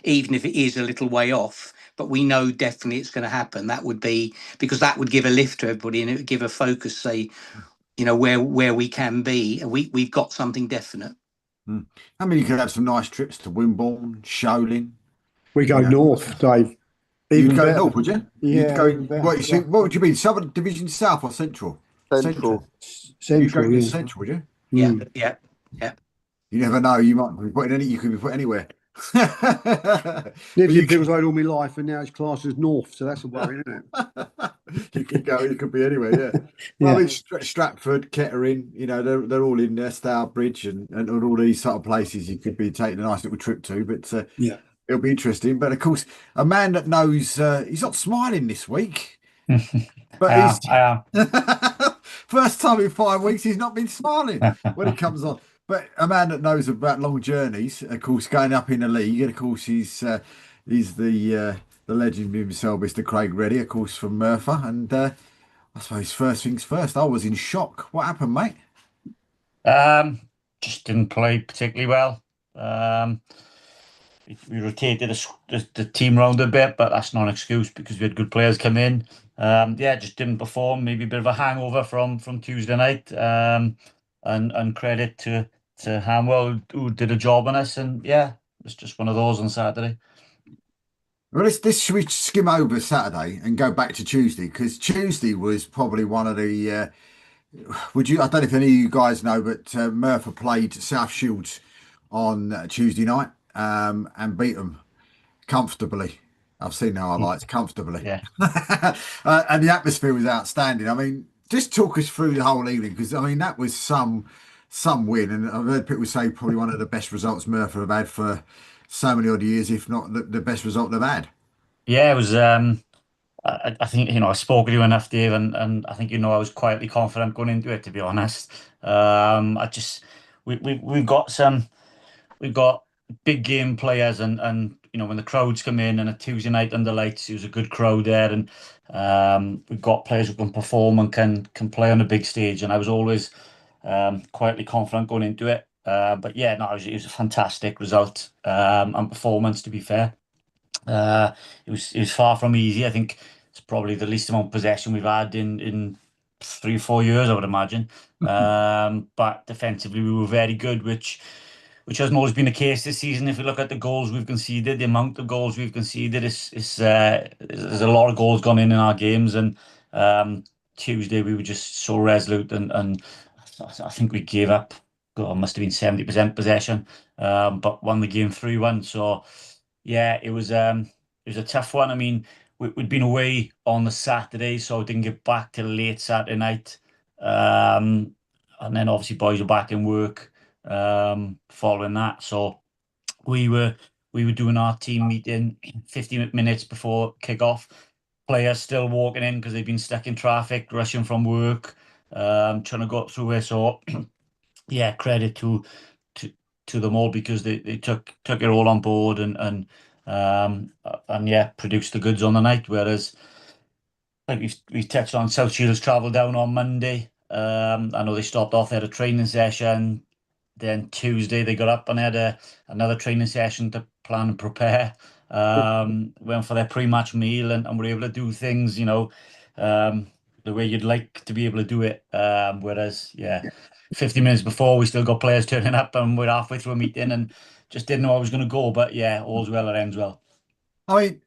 even if it is a little way off, but we know definitely it's going to happen. That would be because that would give a lift to everybody and it would give a focus, say, where we can be. And we've got something definite. I mean, you could have some nice trips to Wimborne, Sholing. We go north, Dave. You'd Even go better. north, would you? You'd Yeah, go. even better. What, what would you mean? Southern Division South or Central? Central. You'd go Central, to yeah. Central, would you? Yeah, Mm. yeah. You never know. You might be putting any. You could be put anywhere. Lived You in Bill's Road all my life, and now it's classed as north, so that's a worry, isn't it? you could go. You could be anywhere. Yeah. Well, I Yeah. mean, Stratford, Kettering. They're all in there. Stourbridge and all these sort of places you could be taking a nice little trip to. But Yeah. it'll be interesting. But of course, a man that knows he's not smiling this week, but he's I first time in 5 weeks he's not been smiling when he comes on. But a man that knows about long journeys, of course, going up in the league, and of course he's the legend himself, Mr. Craig Reddy, of course, from Merthyr. And I suppose first things first, I was in shock. What happened, mate? just didn't play particularly well. We rotated the team round a bit, but that's not an excuse because we had good players come in. Yeah, just didn't perform. Maybe a bit of a hangover from Tuesday night. And credit to Hamwell who did a job on us. And yeah, it was just one of those on Saturday. Well, this should we skim over Saturday and go back to Tuesday because Tuesday was probably one of the. Would you? I don't know if any of you guys know, but Merthyr played South Shields on Tuesday night and beat them comfortably. I've seen the highlights comfortably. Yeah. And the atmosphere was outstanding. I mean, just talk us through the whole evening because I mean that was some win, and I've heard people say probably one of the best results Merthyr have had for so many odd years, if not the best result they've had. Yeah, it was. I think I spoke to you enough, Dave, and I think I was quietly confident going into it. To be honest, I just we've got big game players, and when the crowds come in and a Tuesday night under lights, it was a good crowd there, and we've got players who can perform and can play on a big stage, and I was always quietly confident going into it. But yeah, no, it was a fantastic result and performance. To be fair. It was far from easy. I think it's probably the least amount of possession we've had in 3 or 4 years, I would imagine. But defensively, we were very good, which hasn't always been the case this season. If you look at the goals we've conceded, the amount of goals we've conceded there's a lot of goals gone in our games. And Tuesday we were just so resolute, and I think we gave up. God, must have been 70% possession, but won the game 3-1. So. Yeah, it was a tough one. I mean, we'd been away on the Saturday, so I didn't get back till late Saturday night. And then obviously boys were back in work following that. So we were we were doing our team meeting 50 minutes before kick-off. Players still walking in because they've been stuck in traffic, rushing from work, trying to go up through it. So yeah, credit to to them all because they took it all on board and yeah, produced the goods on the night. Whereas like we've touched on, South Shields travelled down on Monday. I know they stopped off, they had a training session. Then Tuesday they got up and had another training session to plan and prepare. Went for their pre-match meal and were able to do things, the way you'd like to be able to do it. Whereas, yeah, 50 minutes before we still got players turning up and we're halfway through a meeting and just didn't know how I was going to go. But yeah, all's well that ends well. I mean,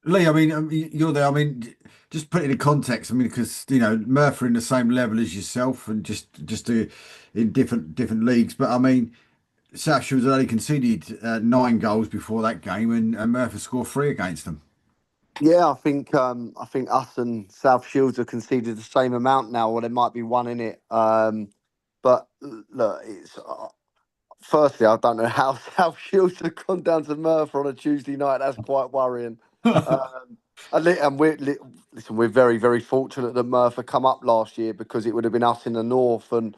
Lee, I mean, you're there. I mean, just put it in context. I mean, because Merthyr in the same level as yourself, and just in different leagues. But I mean, South Shields had only conceded 9 goals before that game, and Merthyr scored 3 against them. Yeah, I think us and South Shields have conceded the same amount now, or there might be one in it. But look, it's firstly, I don't know how South Shields have gone down to Merthyr on a Tuesday night. That's quite worrying. Um, and listen, we're very, very fortunate that Merthyr come up last year because it would have been us in the north, and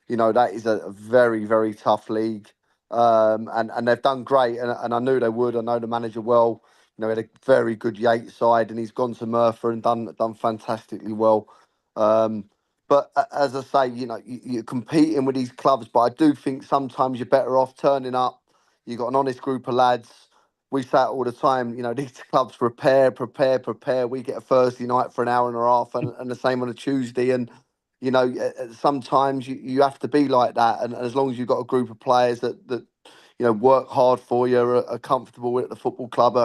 that is a very, very tough league. And they've done great, and I knew they would. I know the manager well. He had a very good Yates side, and he's gone to Merthyr and done fantastically well. Um, but as I say, you're competing with these clubs, but I do think sometimes you're better off turning up. You've got an honest group of lads. We say it all the time, these clubs prepare, prepare, prepare. We get a Thursday night for an hour and a half and the same on a Tuesday. And, sometimes you have to be like that. And as long as you've got a group of players that work hard for you, are comfortable at the football club,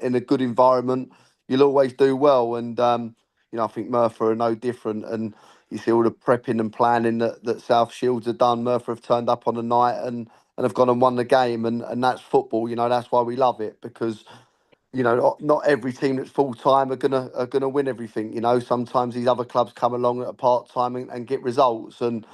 in a good environment, you'll always do well. And, I think Merthyr are no different. And you see all the prepping and planning that South Shields have done. Merthyr have turned up on the night and have gone and won the game. And that's football. That's why we love it, because not every team that's full time are gonna win everything. Sometimes these other clubs come along at a part time and get results, and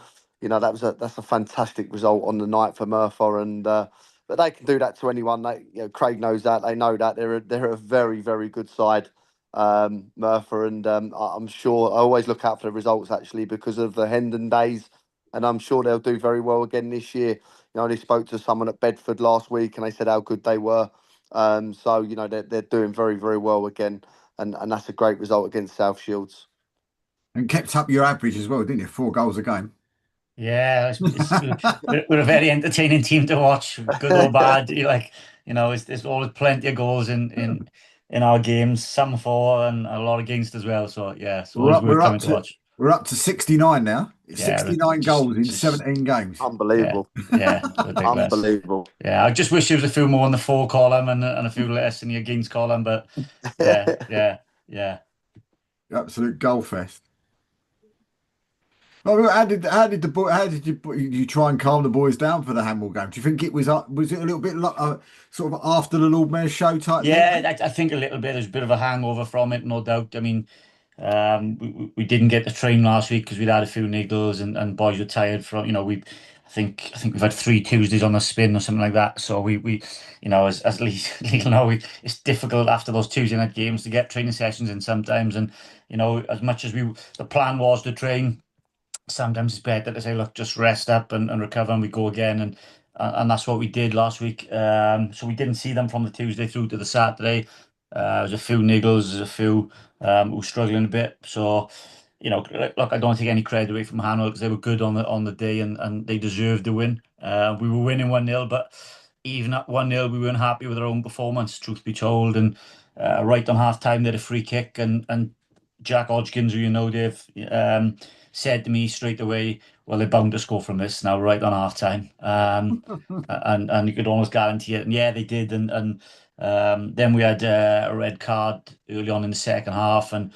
that's a fantastic result on the night for Merthyr, and but they can do that to anyone. Craig knows that. They know that they're a very, very good side, Merthyr, and I'm sure I always look out for the results actually because of the Hendon days, and I'm sure they'll do very well again this year. I only spoke to someone at Bedford last week, and they said how good they were. So they're doing very, very well again, and that's a great result against South Shields. And kept up your average as well, didn't you? 4 goals a game. Yeah, we're a very entertaining team to watch, good or bad. There's always plenty of goals in our games, some for and a lot against as well. So yeah, it's We're always up. worth We're up coming to to. watch. We're up to 69 now. It's Yeah, 69 goals in just 17 games. yeah, Unbelievable. yeah, ridiculous. Unbelievable. Yeah, I just wish there was a few more in the for column and a few less in the against column. But yeah, yeah, yeah. Absolute goal fest. Oh, how did you try and calm the boys down for the handball game? Do you think was it a little bit like sort of after the Lord Mayor's show type thing? Yeah, I think a little bit. There's a bit of a hangover from it, no doubt. I mean, we didn't get to train last week because we'd had a few niggles and boys were tired from, I think we've had 3 Tuesdays on the spin or something like that. So as Lee, Lee know, it's difficult after those Tuesday night games to get training sessions in sometimes. And, as much as the plan was to train, sometimes it's better to say, look, just rest up and recover and we go again. And that's what we did last week. So we didn't see them from the Tuesday through to the Saturday. There's a few niggles, there's a few who were struggling a bit. So, look, I don't take any credit away from Hanwell because they were good on the day and they deserved the win. We were winning 1-0, but even at 1-0, we weren't happy with our own performance, truth be told. And right on half time, they had a free kick and Jack Hodgkins, who Dave, said to me straight away, well, they're bound to score from this now, right on half time. And you could almost guarantee it. And yeah, they did. And then we had a red card early on in the second half. And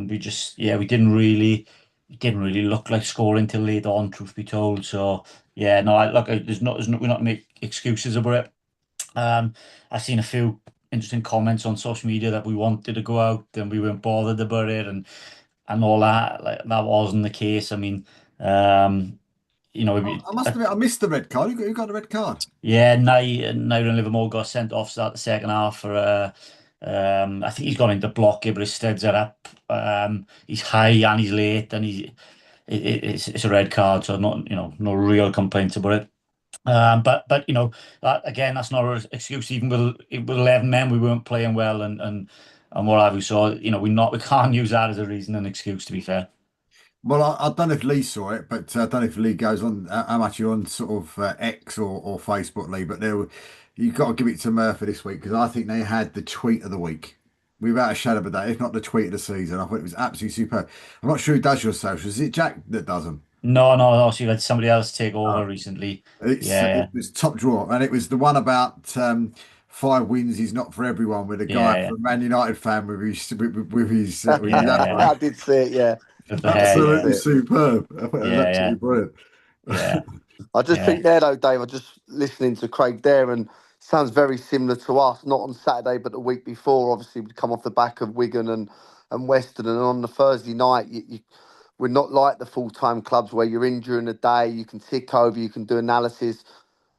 we didn't really look like scoring till late on, truth be told. So yeah, no, we're not make excuses about it. I've seen a few interesting comments on social media that we wanted to go out and we weren't bothered about it and all that. Like that wasn't the case. I mean, I must admit, I missed the red card. Who got the red card? yeah, Nair and Livermore got sent off start the second half for I think he's gone into block it, but his steads are up. He's high and he's late, and it's a red card, so not no real complaints about it. But again, that's not an excuse. Even with 11 men, we weren't playing well, and what have you. So we can't use that as a reason and excuse. To be fair. Well, I don't know if Lee saw it, but I don't know if Lee goes on how much you're on sort of X or Facebook, Lee. But you've got to give it to Murphy this week because I think they had the tweet of the week, without a shadow of a doubt, if not the tweet of the season. I thought it was absolutely superb. I'm not sure who does your socials. Is it Jack that does them? No, no, no. So you had somebody else take over Oh. recently. It Yeah, was top drawer, and it was the one about 5 wins is not for everyone with a guy yeah, from Man United fan with his yeah, yeah. I afro. did see it. Yeah, With the I hair, did yeah, see Absolutely it. superb. I thought it was yeah, absolutely yeah, brilliant. yeah, I just yeah, think there though, Dave. I just listening to Craig there and sounds very similar to us. Not on Saturday, but the week before. Obviously, we'd come off the back of Wigan and Western, and on the Thursday night, we're not like the full time clubs where you're in during the day. You can tick over, you can do analysis.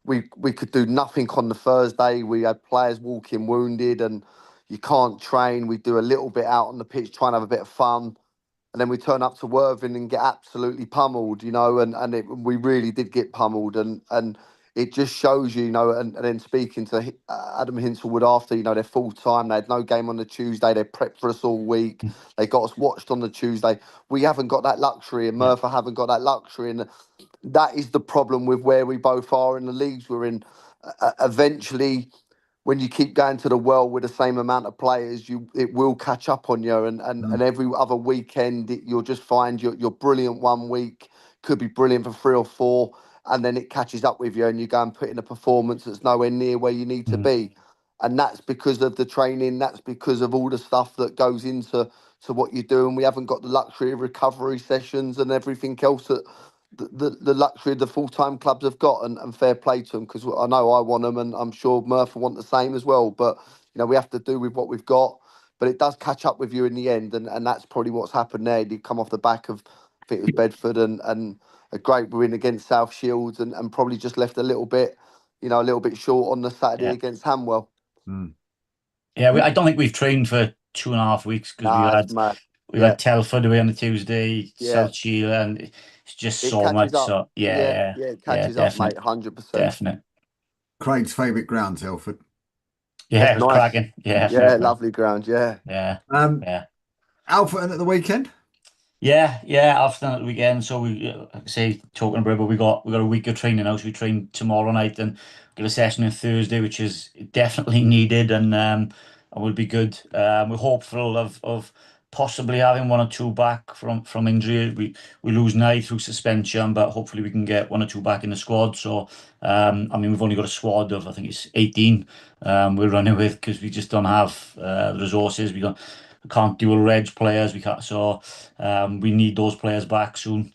We could do nothing on the Thursday. We had players walking wounded, and you can't train. We do a little bit out on the pitch, try and have a bit of fun, and then we turn up to Worthing and get absolutely pummeled, we really did get pummeled, and it just shows you, and then speaking to Adam Hinselwood after, they're full time, they had no game on the Tuesday, they prepped for us all week, they got us watched on the Tuesday. We haven't got that luxury, and Yeah. Murphy haven't got that luxury, and that is the problem with where we both are in the leagues we're in. Eventually, when you keep going to the well with the same amount of players, it will catch up on you. And every other weekend, you'll just find you're brilliant one week, could be brilliant for 3 or 4, and then it catches up with you, and you go and put in a performance that's nowhere near where you need to be. And that's because of the training. That's because of all the stuff that goes into what you do. And we haven't got the luxury of recovery sessions and everything else that the luxury of the full-time clubs have got, and fair play to them, because I know I want them, and I'm sure Murph will want the same as well. But we have to do with what we've got, but it does catch up with you in the end, and that's probably what's happened there. You come off the back of, I think it was Bedford, and a great win against South Shields, and probably just left a little bit short on the Saturday Yeah. against Hanwell. Yeah, I don't think we've trained for 2.5 weeks because Nah, it's mad. we've Yeah, had Telford away on the Tuesday, yeah, South Shield, and it's just it so catches much. up. So Yeah, yeah, yeah, it yeah, catches up, mate. definite, 100%. definite. Craig's favourite ground, Telford. Yeah, it was Nice. cracking. Yeah, fair Yeah, play. lovely ground. Yeah. Yeah, Um, yeah. Alfreton at the weekend. Yeah. After that weekend, so we like I say talking about, but we got a week of training now. So we train tomorrow night and got a session on Thursday, which is definitely needed and will be good. We're hopeful of possibly having one or two back from injury. We lose Nye through suspension, but hopefully we can get one or two back in the squad. So I mean we've only got a squad of I think it's 18 we're running with because we just don't have the resources. We can't dual reg players. We can't. So we need those players back soon.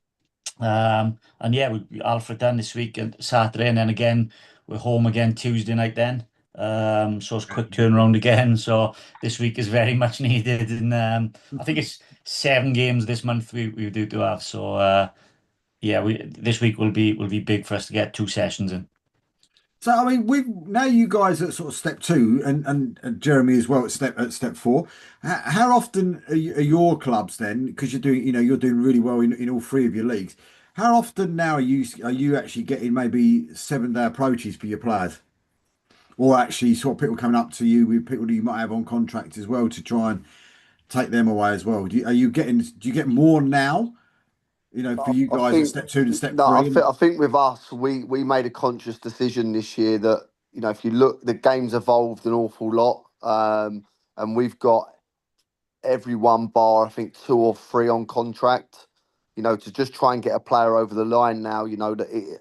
And yeah, we Alfreton this week and Saturday, and then again we're home again Tuesday night. Then so it's quick turnaround again. So this week is very much needed, and I think it's 7 games this month we do to have. So yeah, we this week will be big for us to get 2 sessions in. So I mean, with now you guys at sort of step two, and Jeremy as well at step four. How often are your clubs then? Because you're doing really well in all three of your leagues. How often now are you actually getting maybe 7-day approaches for your players, or actually sort of people coming up to you with people that you might have on contract as well to try and take them away as well? Do you get more now? For you I guys at think step two and step no, three. I think with us, we made a conscious decision this year that if you look, the game's evolved an awful lot, and we've got everyone bar I think 2 or 3 on contract. To just try and get a player over the line now.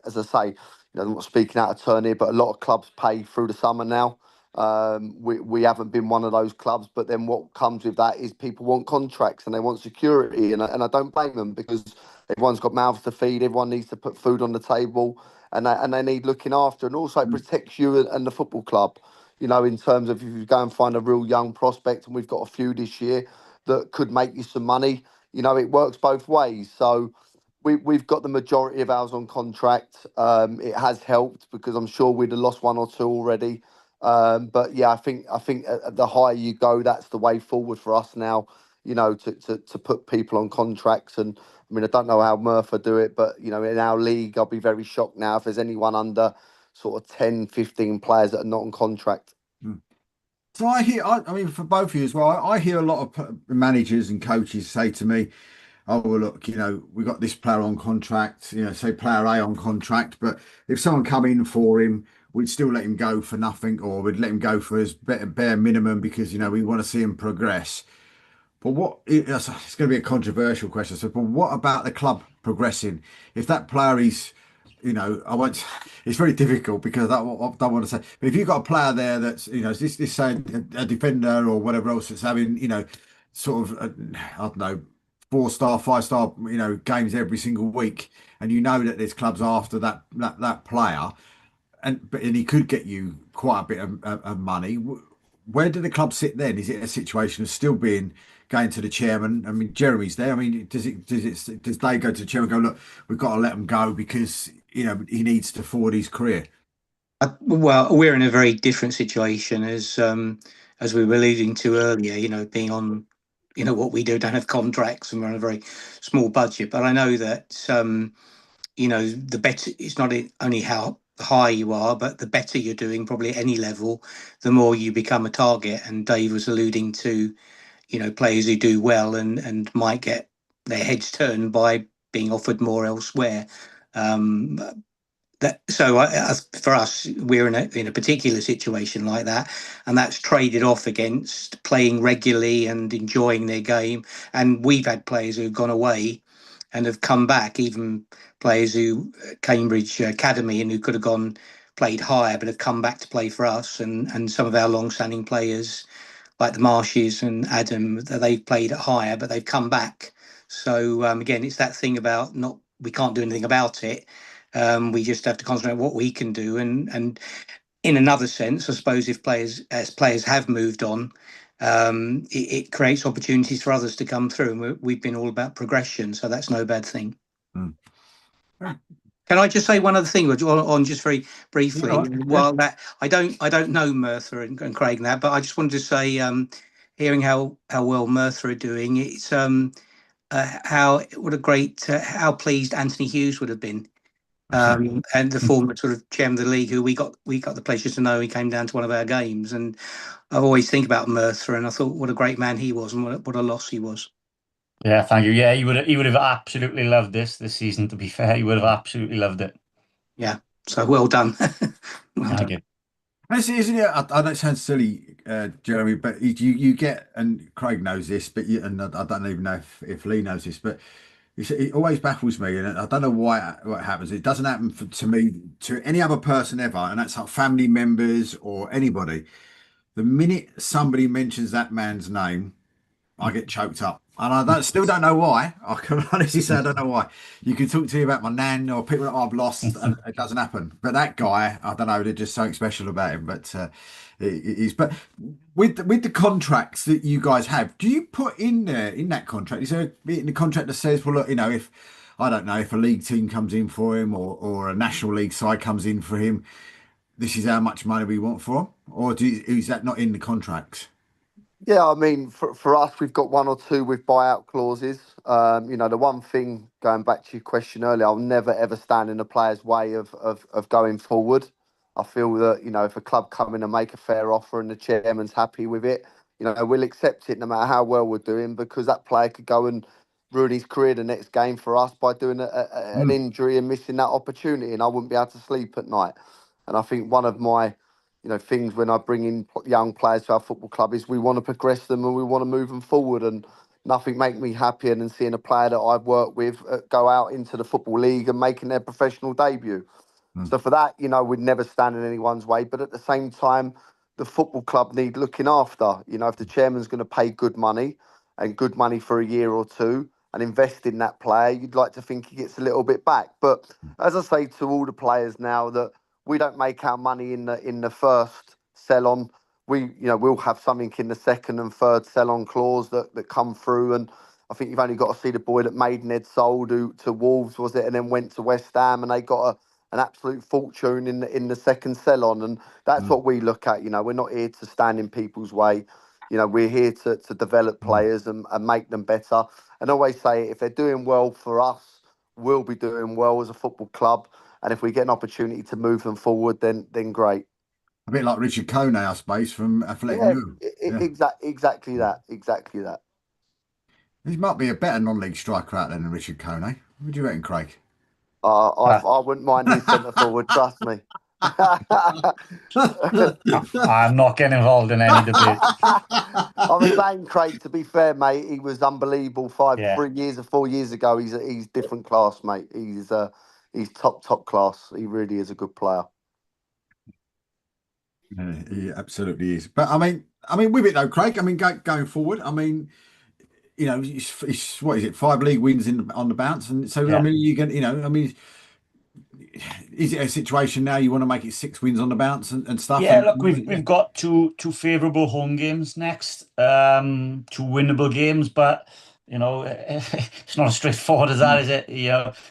As I say, I'm not speaking out of turn here, but a lot of clubs pay through the summer now. We haven't been one of those clubs, but then what comes with that is people want contracts and they want security, and I don't blame them because everyone's got mouths to feed, everyone needs to put food on the table, and they need looking after, and also it protects you and the football club. In terms of if you go and find a real young prospect, and we've got a few this year that could make you some money. It works both ways. So we've got the majority of ours on contract. It has helped because I'm sure we'd have lost 1 or 2 already. But yeah, I think the higher you go, that's the way forward for us now. To put people on contracts, and I mean I don't know how Murphy do it, but in our league, I'll be very shocked now if there's anyone under sort of 10, 15 players that are not on contract. So I mean, for both of you as well, I hear a lot of managers and coaches say to me, "Oh, well, look, we got this player on contract, say player A on contract, but if someone come in for him, we'd still let him go for nothing, or we'd let him go for his bare minimum because, we want to see him progress." But it's going to be a controversial question. So, but what about the club progressing? If that player is, I won't. It's very difficult because I don't want to say. But if you've got a player there that's, this say a defender or whatever else that's having, sort of, I don't know, 4-star, 5-star, games every single week, and that there's clubs after that player. and he could get you quite a bit of money. Where do the club sit then? Is it a situation of still being going to the chairman? I mean, Jeremy's there. I mean, does they go to the chairman and go, look, we've got to let him go because he needs to forward his career? Well, we're in a very different situation as we were alluding to earlier. Being on, what we do, don't have contracts, and we're on a very small budget. But I know that the better, it's not only how high you are, but the better you're doing, probably at any level, the more you become a target. And Dave was alluding to, players who do well and might get their heads turned by being offered more elsewhere. Um, for us, we're in a particular situation like that, and that's traded off against playing regularly and enjoying their game. And we've had players who've gone away and have come back, even players who Cambridge Academy and who could have gone played higher, but have come back to play for us. And some of our long-standing players, like the Marshes and Adam, that they've played at higher, but they've come back. So again, it's that thing about not we can't do anything about it. We just have to concentrate on what we can do. And in another sense, I suppose, if players have moved on, it creates opportunities for others to come through. And we've been all about progression, so that's no bad thing. Mm. Can I just say one other thing on just very briefly? Yeah, While that I don't know Merthyr and Craig and that, but I just wanted to say, hearing how well Merthyr are doing, it's how what a great how pleased Anthony Hughes would have been, and the former sort of chairman of the league, who we got the pleasure to know. He came down to one of our games, and I always think about Merthyr, and I thought what a great man he was, and what a loss he was. Yeah, thank you. Yeah, he would have absolutely loved this season. To be fair, he would have absolutely loved it. Yeah, so well done. Well Thank done. you. Isn't it? I know it sounds silly, Jeremy, but you get, and Craig knows this, but and I don't even know if Lee knows this, but it always baffles me, and I don't know why what happens. It doesn't happen to me, to any other person ever, and that's like family members or anybody. The minute somebody mentions that man's name, I get choked up. And still don't know why. I can honestly say I don't know why. You can talk to me about my nan or people that I've lost, and it doesn't happen. But that guy, I don't know, there's just something special about him. But it is. But with the contracts that you guys have, do you put in there in that contract? Is there a bit in the contract that says, well, look, if I don't know if a league team comes in for him or a national league side comes in for him, this is how much money we want for him, or is that not in the contracts? Yeah, I mean, for us, we've got one or two with buyout clauses. The one thing, going back to your question earlier, I'll never ever stand in a player's way of going forward. I feel that, if a club come in and make a fair offer and the chairman's happy with it, we'll accept it no matter how well we're doing, because that player could go and ruin his career the next game for us by doing an Mm, injury and missing that opportunity, and I wouldn't be able to sleep at night. And I think one of my things when I bring in young players to our football club is we want to progress them and we want to move them forward. And nothing makes me happier than seeing a player that I've worked with go out into the Football League and making their professional debut. mm, So for that, we'd never stand in anyone's way. But at the same time, the football club need looking after. If the chairman's going to pay good money and good money for a year or two and invest in that player, you'd like to think he gets a little bit back. But as I say to all the players now, that we don't make our money in the first sell on. We'll have something in the second and third sell on clause that come through. And I think you've only got to see the boy that Maidenhead sold to Wolves, was it, and then went to West Ham, and they got an absolute fortune in the second sell on. And that's mm, what we look at. We're not here to stand in people's way. We're here to develop mm. players and make them better. And I always say, if they're doing well for us, we'll be doing well as a football club. And if we get an opportunity to move them forward, then great. A bit like Richard Kone, I suppose, from Athletic Yeah, Newham. Yeah. exactly that. Exactly that. He might be a better non-league striker out there than Richard Kone. What do you reckon, Craig? Uh, I wouldn't mind his centre forward, trust me. I'm not getting involved in any debate. I was saying, Craig, to be fair, mate, he was unbelievable Yeah, 3 years or 4 years ago. He's different class, mate. He's top class. He really is a good player. Yeah, he absolutely is. But I mean, with it though, Craig. I mean, going forward. I mean, it's what is it? 5 league wins on the bounce, and so I yeah. mean, you can, I mean, is it a situation now you want to make it 6 wins on the bounce and stuff? Yeah, And look, we've got two favourable home games next, two winnable games, but it's not as straightforward as that, is it?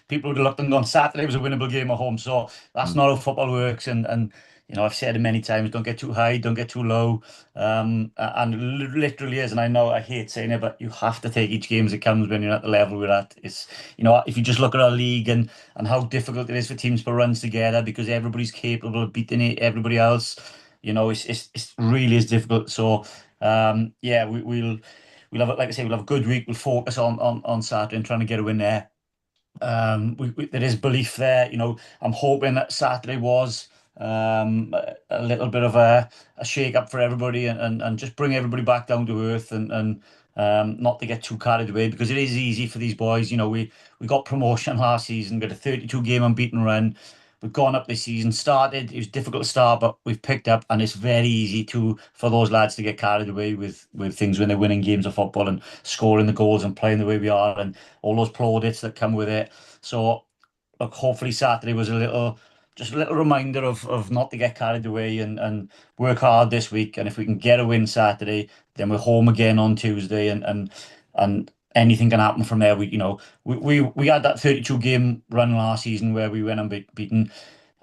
People would have looked and gone, Saturday was a winnable game at home, so that's not how football works. And I've said it many times, don't get too high, don't get too low. And it literally is, and I know I hate saying it, but you have to take each game as it comes when you're at the level we're at. It's if you just look at our league and how difficult it is for teams to run together because everybody's capable of beating everybody else. It's really is difficult. So yeah, we'll have, like I say, we'll have a good week. We'll focus on Saturday and trying to get a win there. There is belief there. I'm hoping that Saturday was a little bit of a shake up for everybody and just bring everybody back down to earth and not to get too carried away because it is easy for these boys. We got promotion last season, got a 32 game unbeaten run. We've gone up this season, started, it was difficult to start, but we've picked up, and it's very easy for those lads to get carried away with things when they're winning games of football and scoring the goals and playing the way we are and all those plaudits that come with it. So look, hopefully Saturday was just a little reminder of not to get carried away and work hard this week. And if we can get a win Saturday, then we're home again on Tuesday, and anything can happen from there. We had that 32 game run last season where we went unbeaten.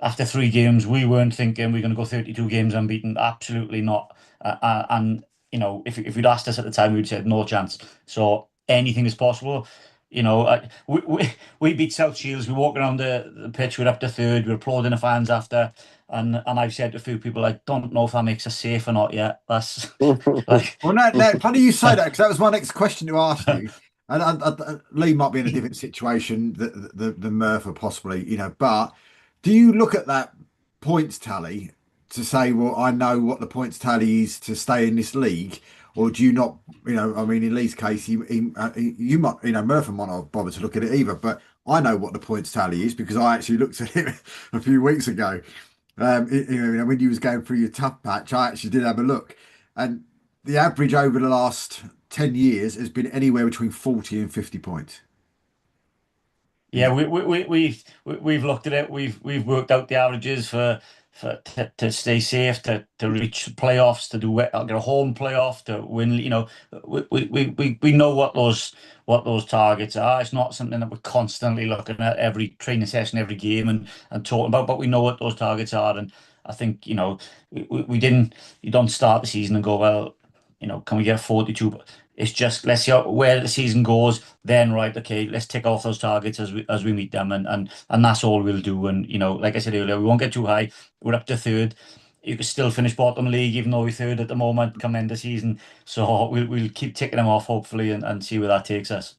After 3 games, we weren't thinking we're going to go 32 games unbeaten. Absolutely not. And if you'd asked us at the time, we'd said no chance. So anything is possible. We beat South Shields. We walk around the pitch. We're up to third. We're applauding the fans after. And I've said to a few people, I don't know if that makes us safe or not yet. That's like, well, no, funny you say that because that was my next question to ask you. And Lee might be in a different situation than Murphy possibly, but do you look at that points tally to say, well, I know what the points tally is to stay in this league, or do you not? I mean, in Lee's case, you might, Murphy might not bother to look at it either, but I know what the points tally is because I actually looked at it a few weeks ago. When you was going through your tough patch, I actually did have a look, and the average over the last 10 years has been anywhere between 40 and 50 points. yeah, we've looked at it. We've worked out the averages to stay safe, to reach playoffs, to get a home playoff, to win. We know what those targets are. It's not something that we're constantly looking at every training session, every game, and talking about. But we know what those targets are, and I think we didn't. You don't start the season and go, well, can we get 42? It's just let's see where the season goes. Then right, okay, let's tick off those targets as we meet them, and that's all we'll do. And like I said earlier, we won't get too high. We're up to third. You can still finish bottom league, even though we're third at the moment. Come end the season, so we'll keep ticking them off hopefully, and see where that takes us.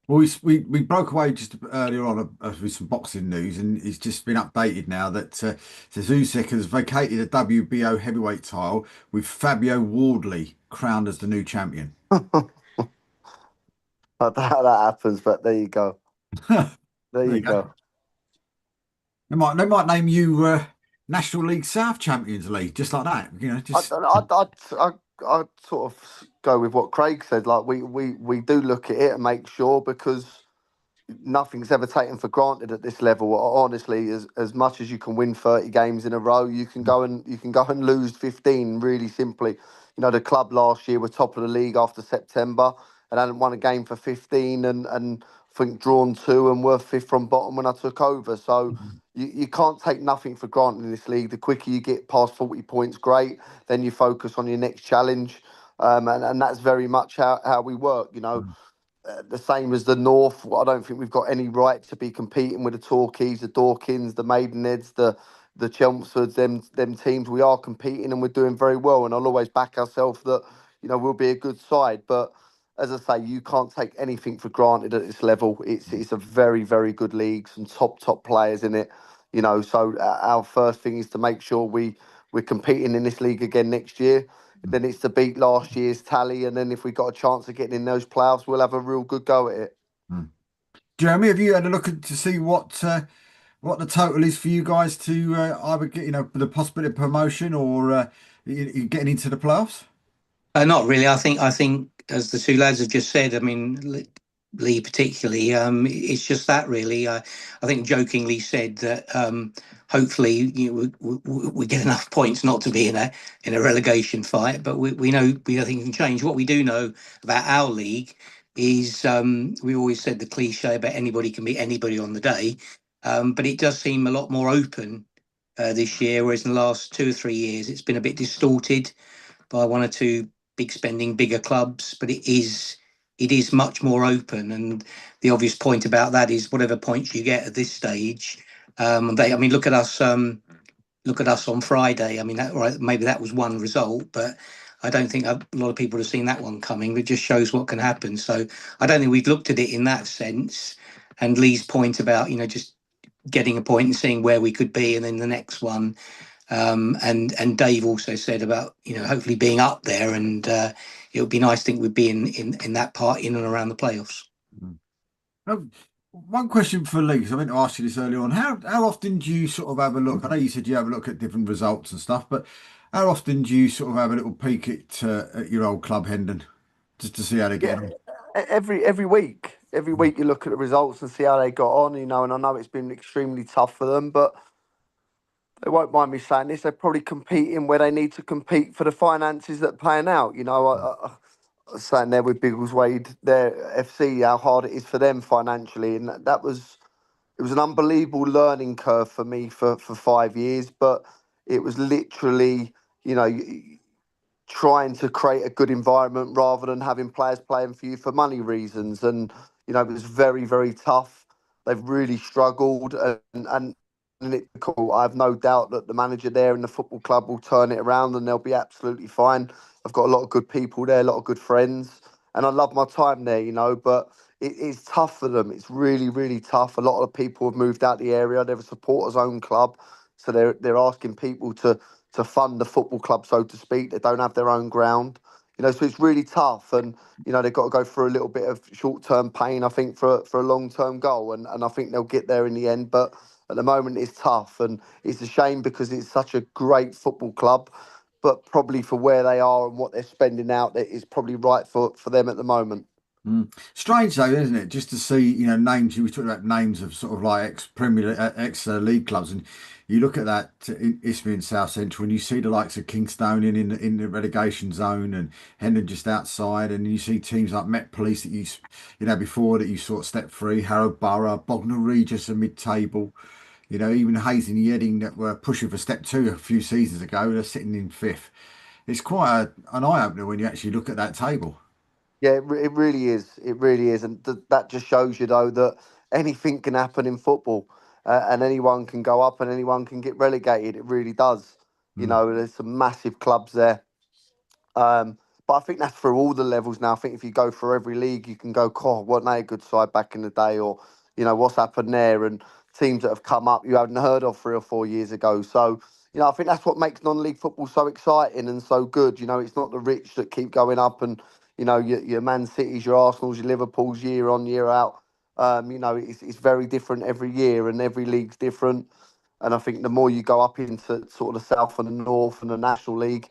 Well, we broke away just earlier on with some boxing news, and it's just been updated now that Zuzek has vacated the WBO heavyweight title with Fabio Wardley crowned as the new champion. I don't know how that happens, but there you go. There you go. They might name you National League South Champions League just like that. Just I'd sort of go with what Craig said. Like we do look at it and make sure because nothing's ever taken for granted at this level. Honestly, as much as you can win 30 games in a row, you can go and lose 15 really simply. The club last year were top of the league after September and hadn't won a game for 15 and I think drawn 2 and were 5th from bottom when I took over. So you can't take nothing for granted in this league. The quicker you get past 40 points, great. Then you focus on your next challenge. And that's very much how we work, the same as the North. I don't think we've got any right to be competing with the Torquays, the Dorkins, the Maidenheads, the Chelmsfords, them teams. We are competing and we're doing very well. And I'll always back ourselves that, we'll be a good side. But as I say, you can't take anything for granted at this level. It's a very, very good league, some top players in it. So our first thing is to make sure we're competing in this league again next year. Then it's to beat last year's tally, and then if we got a chance of getting in those playoffs, we'll have a real good go at it. Jeremy, have you had a look to see what the total is for you guys to either get the possibility of promotion or getting into the playoffs? Not really. I think as the two lads have just said, I mean, Lee particularly. It's just that really. I think jokingly said that hopefully we get enough points not to be in a relegation fight, but we know nothing can change. What we do know about our league is we always said the cliche about anybody can beat anybody on the day, but it does seem a lot more open this year, whereas in the last 2 or 3 years it's been a bit distorted by one or two big spending bigger clubs, but it is much more open. And the obvious point about that is whatever points you get at this stage, I mean, look at us. Look at us on Friday. I mean, right, maybe that was one result, but I don't think a lot of people have seen that one coming. It just shows what can happen. So I don't think we've looked at it in that sense. And Lee's point about just getting a point and seeing where we could be, and then the next one. And Dave also said about hopefully being up there, and it would be nice to think we'd be in that part in and around the playoffs. Mm. One question for Lee, 'cause I meant to ask you this earlier on. How often do you sort of have a look? I know you said you have a look at different results and stuff, but how often do you sort of have a little peek at your old club, Hendon, just to see how they're Yeah, getting on? every week, every Mm. week you look at the results and see how they got on. And I know it's been extremely tough for them, but they won't mind me saying this. They're probably competing where they need to compete for the finances that are paying out. I was saying there with Biggleswade, their FC, how hard it is for them financially, and that was it was an unbelievable learning curve for me for 5 years. But it was literally, you know, trying to create a good environment rather than having players playing for you for money reasons. And it was very, very tough. They've really struggled, and it's cool. I have no doubt that the manager there and the football club will turn it around, and they'll be absolutely fine. I've got a lot of good people there, a lot of good friends, and I love my time there. But it is tough for them. It's really, really tough. A lot of people have moved out the area. They're a supporters' own club, so they're asking people to fund the football club, so to speak. They don't have their own ground, so it's really tough. And they've got to go through a little bit of short-term pain, I think, for a long-term goal, and I think they'll get there in the end. But at the moment, it's tough, and it's a shame because it's such a great football club. But probably for where they are and what they're spending out, that is probably right for them at the moment. Mm. Strange though, isn't it? Just to see, names. You were talking about names of sort of like ex League clubs, and you look at that in Isthmian South Central, and you see the likes of Kingstonian in the relegation zone, and Hendon just outside, and you see teams like Met Police that before that you sort of step free, Harrow Borough, Bognor Regis, and mid-table. Even Hayes and Yedding that were pushing for step two a few seasons ago, they're sitting in fifth. It's quite an eye opener when you actually look at that table. Yeah, it really is. It really is, and that just shows you though that anything can happen in football, and anyone can go up and anyone can get relegated. It really does. Mm. There's some massive clubs there. Um, but I think that's for all the levels now. I think if you go for every league, you can go, "God, wasn't they a good side back in the day?" Or, what's happened there, and teams that have come up you hadn't heard of 3 or 4 years ago. So, I think that's what makes non-league football so exciting and so good. It's not the rich that keep going up, and your Man Cities, your Arsenals, your Liverpools, year on year out. It's very different every year, and every league's different. And I think the more you go up into sort of the south and the north and the National League,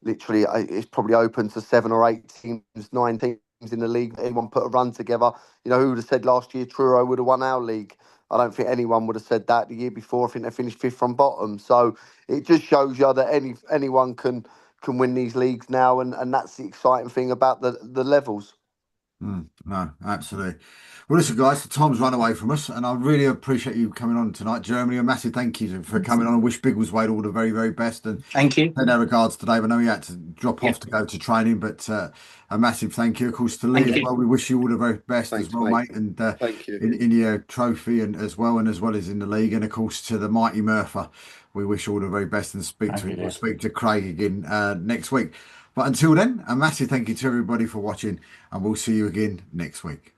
literally it's probably open to 7 or 8 teams, 9 teams in the league. Anyone put a run together, who would have said last year Truro would have won our league? I don't think anyone would have said that the year before. I think they finished fifth from bottom. So it just shows you that anyone can win these leagues now, and that's the exciting thing about the levels. No, absolutely. Well, listen, guys, the time's run away from us, and I really appreciate you coming on tonight, Jeremy. A massive thank you for coming on. I wish Biggleswade all the very, very best, and Thank you. send our regards to Dave. I know you had to drop Yeah. off to go to training, but a massive thank you, of course, to Lee Thank as you. well. We wish you all the very best as Thanks, well, mate. mate, and Thank you. in your trophy and as well as in the league, and of course to the mighty Murphy. We wish all the very best and speak Thank to you, him. We'll Dave. speak to Craig again next week. But until then, a massive thank you to everybody for watching, and we'll see you again next week.